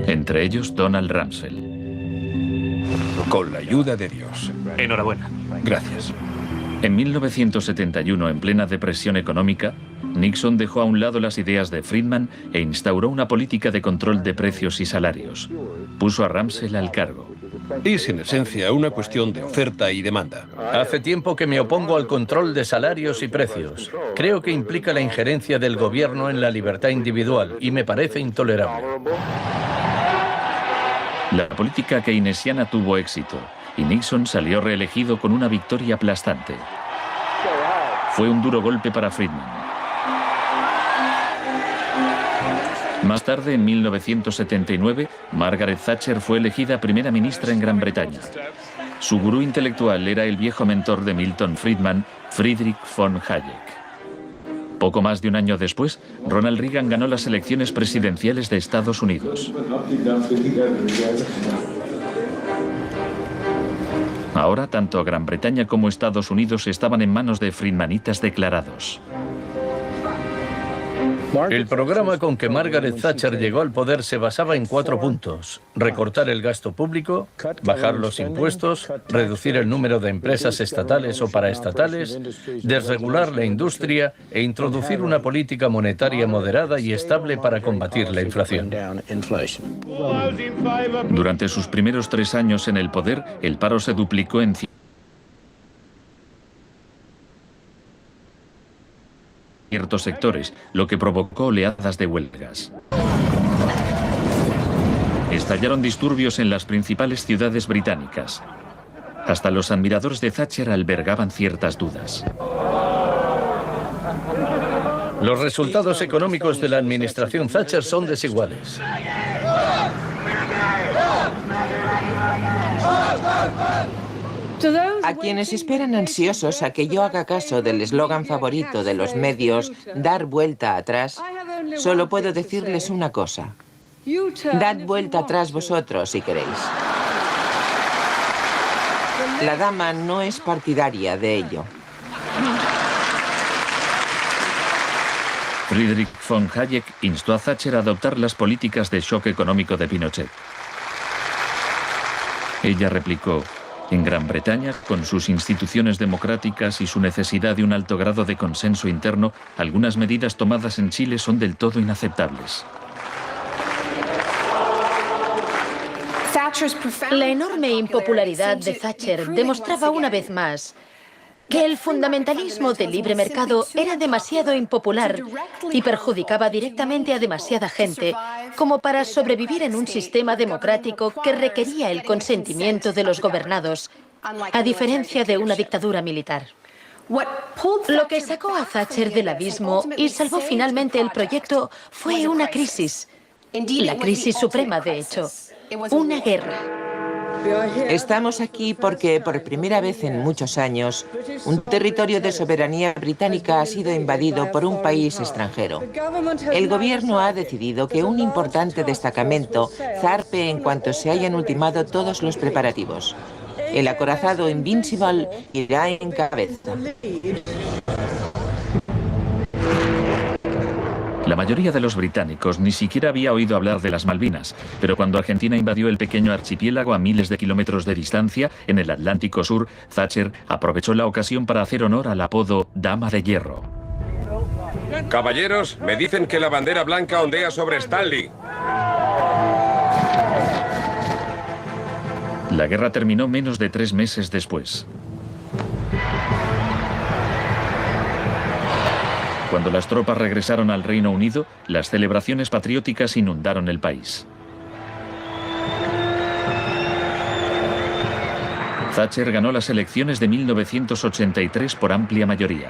Entre ellos Donald Rumsfeld. Con la ayuda de Dios. Enhorabuena. Gracias. En 1971, en plena depresión económica, Nixon dejó a un lado las ideas de Friedman e instauró una política de control de precios y salarios. Puso a Rumsfeld al cargo. Es en esencia una cuestión de oferta y demanda. Hace tiempo que me opongo al control de salarios y precios. Creo que implica la injerencia del gobierno en la libertad individual y me parece intolerable. La política keynesiana tuvo éxito y Nixon salió reelegido con una victoria aplastante. Fue un duro golpe para Friedman. Más tarde, en 1979, Margaret Thatcher fue elegida primera ministra en Gran Bretaña. Su gurú intelectual era el viejo mentor de Milton Friedman, Friedrich von Hayek. Poco más de un año después, Ronald Reagan ganó las elecciones presidenciales de Estados Unidos. Ahora, tanto Gran Bretaña como Estados Unidos estaban en manos de friedmanitas declarados. El programa con que Margaret Thatcher llegó al poder se basaba en 4 puntos: recortar el gasto público, bajar los impuestos, reducir el número de empresas estatales o paraestatales, desregular la industria e introducir una política monetaria moderada y estable para combatir la inflación. Durante sus primeros 3 años en el poder, el paro se duplicó en ciertos sectores, lo que provocó oleadas de huelgas. Estallaron disturbios en las principales ciudades británicas. Hasta los admiradores de Thatcher albergaban ciertas dudas. Los resultados económicos de la administración Thatcher son desiguales. A quienes esperan ansiosos a que yo haga caso del eslogan favorito de los medios, dar vuelta atrás, solo puedo decirles una cosa: dad vuelta atrás vosotros si queréis. La dama no es partidaria de ello. Friedrich von Hayek instó a Thatcher a adoptar las políticas de shock económico de Pinochet. Ella replicó: en Gran Bretaña, con sus instituciones democráticas y su necesidad de un alto grado de consenso interno, algunas medidas tomadas en Chile son del todo inaceptables. La enorme impopularidad de Thatcher demostraba una vez más que el fundamentalismo del libre mercado era demasiado impopular y perjudicaba directamente a demasiada gente como para sobrevivir en un sistema democrático que requería el consentimiento de los gobernados, a diferencia de una dictadura militar. Lo que sacó a Thatcher del abismo y salvó finalmente el proyecto fue una crisis, la crisis suprema, de hecho, una guerra. Estamos aquí porque, por primera vez en muchos años, un territorio de soberanía británica ha sido invadido por un país extranjero. El gobierno ha decidido que un importante destacamento zarpe en cuanto se hayan ultimado todos los preparativos. El acorazado Invincible irá en cabeza. La mayoría de los británicos ni siquiera había oído hablar de las Malvinas, pero cuando Argentina invadió el pequeño archipiélago a miles de kilómetros de distancia, en el Atlántico Sur, Thatcher aprovechó la ocasión para hacer honor al apodo Dama de Hierro. Caballeros, me dicen que la bandera blanca ondea sobre Stanley. La guerra terminó menos de 3 meses después. Cuando las tropas regresaron al Reino Unido, las celebraciones patrióticas inundaron el país. Thatcher ganó las elecciones de 1983 por amplia mayoría.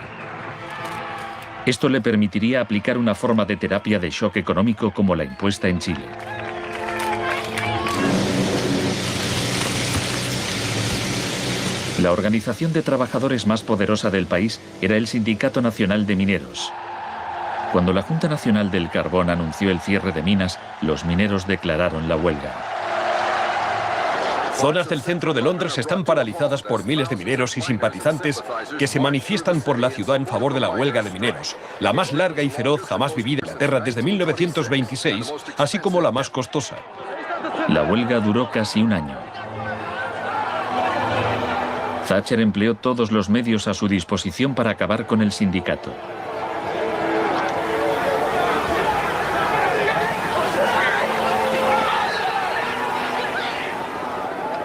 Esto le permitiría aplicar una forma de terapia de shock económico como la impuesta en Chile. La organización de trabajadores más poderosa del país era el Sindicato Nacional de Mineros. Cuando la Junta Nacional del Carbón anunció el cierre de minas, los mineros declararon la huelga. Zonas del centro de Londres están paralizadas por miles de mineros y simpatizantes que se manifiestan por la ciudad en favor de la huelga de mineros, la más larga y feroz jamás vivida en Inglaterra desde 1926, así como la más costosa. La huelga duró casi un año. Thatcher empleó todos los medios a su disposición para acabar con el sindicato.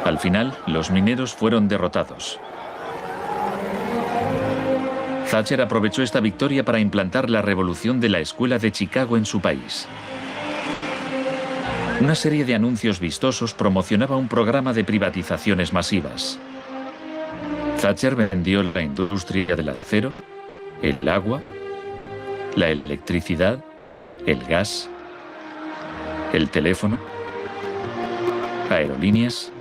Al final, los mineros fueron derrotados. Thatcher aprovechó esta victoria para implantar la revolución de la Escuela de Chicago en su país. Una serie de anuncios vistosos promocionaba un programa de privatizaciones masivas. Thatcher vendió la industria del acero, el agua, la electricidad, el gas, el teléfono, aerolíneas,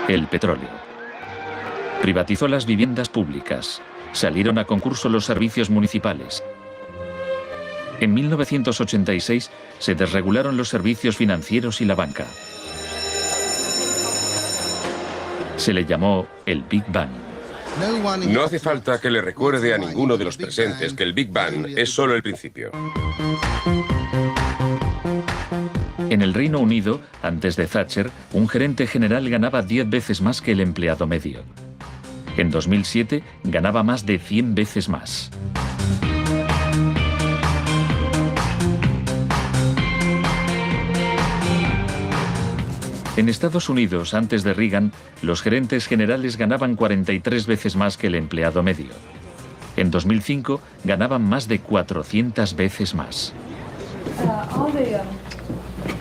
el petróleo. Privatizó las viviendas públicas. Salieron a concurso los servicios municipales. En 1986 se desregularon los servicios financieros y la banca. Se le llamó el Big Bang. No hace falta que le recuerde a ninguno de los presentes que el Big Bang es solo el principio. En el Reino Unido, antes de Thatcher, un gerente general ganaba 10 veces más que el empleado medio. En 2007 ganaba más de 100 veces más. En Estados Unidos, antes de Reagan, los gerentes generales ganaban 43 veces más que el empleado medio. En 2005 ganaban más de 400 veces más.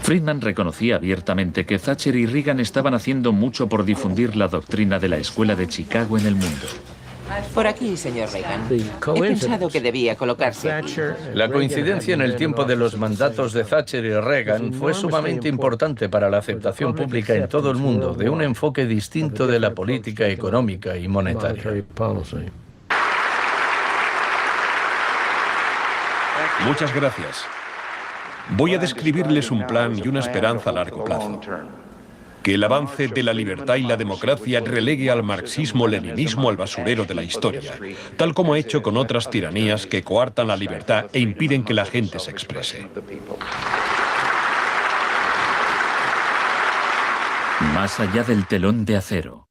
Friedman reconocía abiertamente que Thatcher y Reagan estaban haciendo mucho por difundir la doctrina de la Escuela de Chicago en el mundo. Por aquí, señor Reagan. He pensado que debía colocarse aquí. La coincidencia en el tiempo de los mandatos de Thatcher y Reagan fue sumamente importante para la aceptación pública en todo el mundo de un enfoque distinto de la política económica y monetaria. Muchas gracias. Voy a describirles un plan y una esperanza a largo plazo. Que el avance de la libertad y la democracia relegue al marxismo-leninismo al basurero de la historia, tal como ha hecho con otras tiranías que coartan la libertad e impiden que la gente se exprese. Más allá del telón de acero.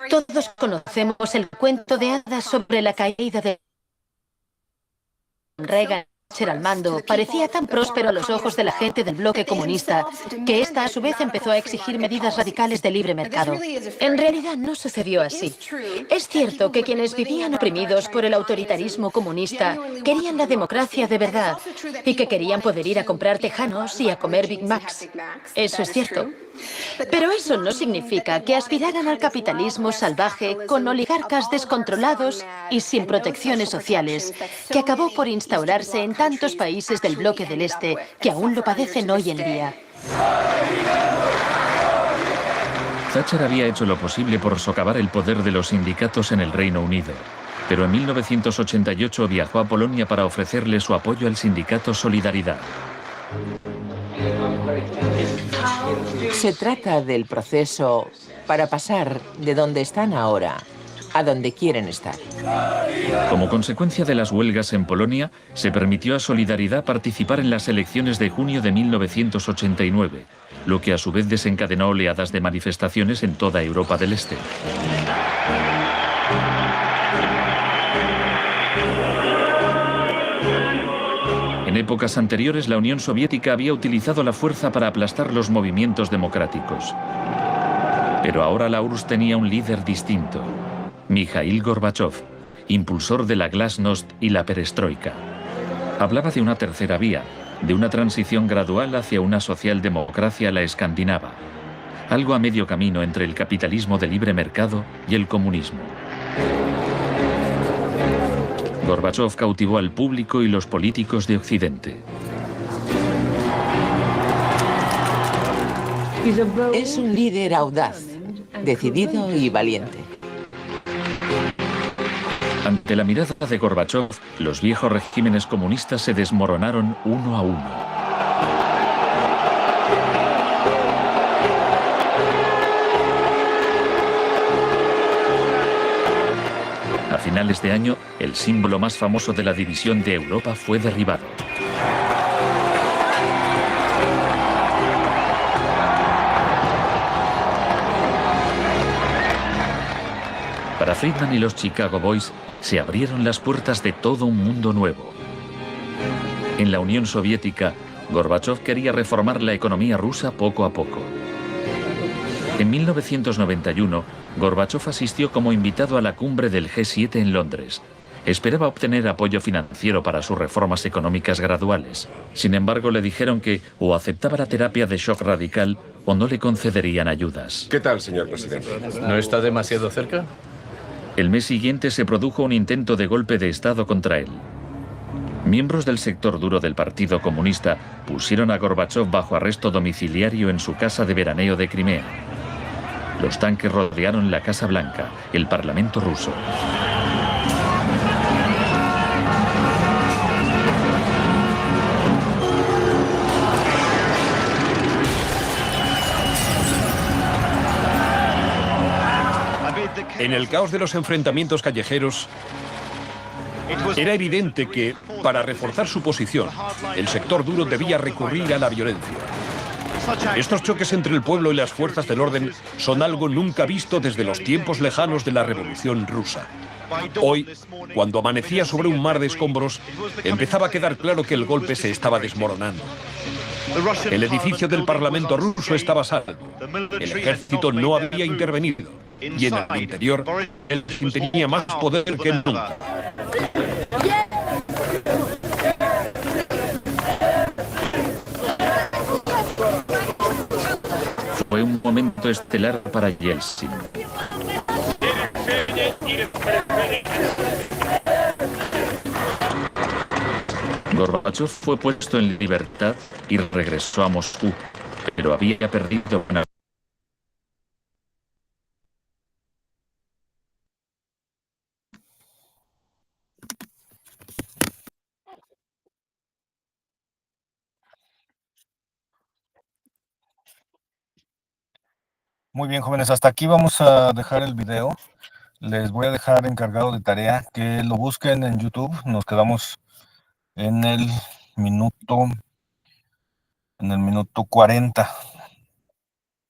Todos conocemos el cuento de hadas sobre la caída de Reagan. Thatcher al mando parecía tan próspero a los ojos de la gente del bloque comunista que ésta a su vez empezó a exigir medidas radicales de libre mercado. En realidad no sucedió así. Es cierto que quienes vivían oprimidos por el autoritarismo comunista querían la democracia de verdad y que querían poder ir a comprar tejanos y a comer Big Macs. Eso es cierto. Pero eso no significa que aspiraran al capitalismo salvaje con oligarcas descontrolados y sin protecciones sociales, que acabó por instaurarse en tantos países del bloque del Este que aún lo padecen hoy en día. Thatcher había hecho lo posible por socavar el poder de los sindicatos en el Reino Unido, pero en 1988 viajó a Polonia para ofrecerle su apoyo al sindicato Solidaridad. Se trata del proceso para pasar de donde están ahora a donde quieren estar. Como consecuencia de las huelgas en Polonia, se permitió a Solidaridad participar en las elecciones de junio de 1989, lo que a su vez desencadenó oleadas de manifestaciones en toda Europa del Este. En épocas anteriores, la Unión Soviética había utilizado la fuerza para aplastar los movimientos democráticos. Pero ahora la URSS tenía un líder distinto, Mikhail Gorbachov, impulsor de la Glasnost y la Perestroika. Hablaba de una tercera vía, de una transición gradual hacia una socialdemocracia a la escandinava, algo a medio camino entre el capitalismo de libre mercado y el comunismo. Gorbachov cautivó al público y los políticos de Occidente. Es un líder audaz, decidido y valiente. Ante la mirada de Gorbachov, los viejos regímenes comunistas se desmoronaron uno a uno. A finales de año, el símbolo más famoso de la división de Europa fue derribado. Para Friedman y los Chicago Boys, se abrieron las puertas de todo un mundo nuevo. En la Unión Soviética, Gorbachov quería reformar la economía rusa poco a poco. En 1991, Gorbachov asistió como invitado a la cumbre del G7 en Londres. Esperaba obtener apoyo financiero para sus reformas económicas graduales. Sin embargo, le dijeron que o aceptaba la terapia de shock radical o no le concederían ayudas. ¿Qué tal, señor presidente? ¿No está demasiado cerca? El mes siguiente se produjo un intento de golpe de Estado contra él. Miembros del sector duro del Partido Comunista pusieron a Gorbachov bajo arresto domiciliario en su casa de veraneo de Crimea. Los tanques rodearon la Casa Blanca, el Parlamento ruso. En En el caos de los enfrentamientos callejeros, era evidente que, para reforzar su posición, el sector duro debía recurrir a la violencia. Estos choques entre el pueblo y las fuerzas del orden son algo nunca visto desde los tiempos lejanos de la Revolución Rusa. Hoy, cuando amanecía sobre un mar de escombros, empezaba a quedar claro que el golpe se estaba desmoronando. El edificio del Parlamento ruso estaba a salvo. El ejército no había intervenido. Y en el interior, el régimen tenía más poder que nunca. Fue un momento estelar para Yeltsin. Gorbachov fue puesto en libertad y regresó a Moscú, pero había perdido una... Muy bien, jóvenes, hasta aquí vamos a dejar el video. Les voy a dejar encargado de tarea que lo busquen en YouTube. Nos quedamos en el minuto 40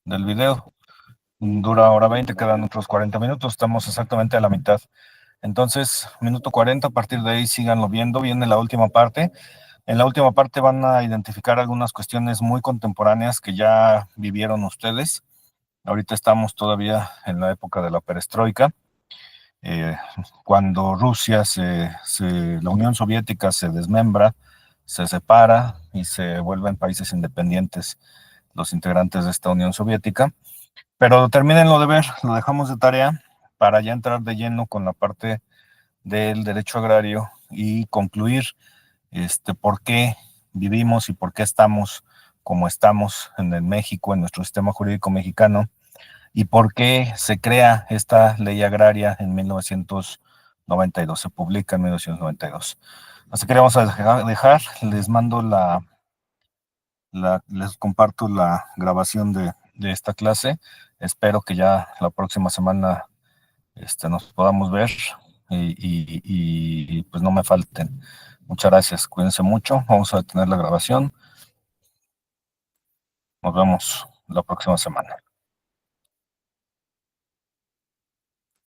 del video. Dura hora 20, quedan otros 40 minutos. Estamos exactamente a la mitad. Entonces, minuto 40, a partir de ahí síganlo viendo. Viene la última parte. En la última parte van a identificar algunas cuestiones muy contemporáneas que ya vivieron ustedes. Ahorita estamos todavía en la época de la perestroika, cuando Rusia, la Unión Soviética se desmembra, se separa y se vuelven países independientes los integrantes de esta Unión Soviética. Pero termínenlo de ver, lo dejamos de tarea para ya entrar de lleno con la parte del derecho agrario y concluir por qué vivimos y por qué estamos como estamos en el México, en nuestro sistema jurídico mexicano, y por qué se crea esta ley agraria en 1992, se publica en 1992. Así que le vamos a dejar, les mando les comparto la grabación de esta clase. Espero que ya la próxima semana nos podamos ver y pues no me falten. Muchas gracias, cuídense mucho, vamos a detener la grabación. Nos vemos la próxima semana.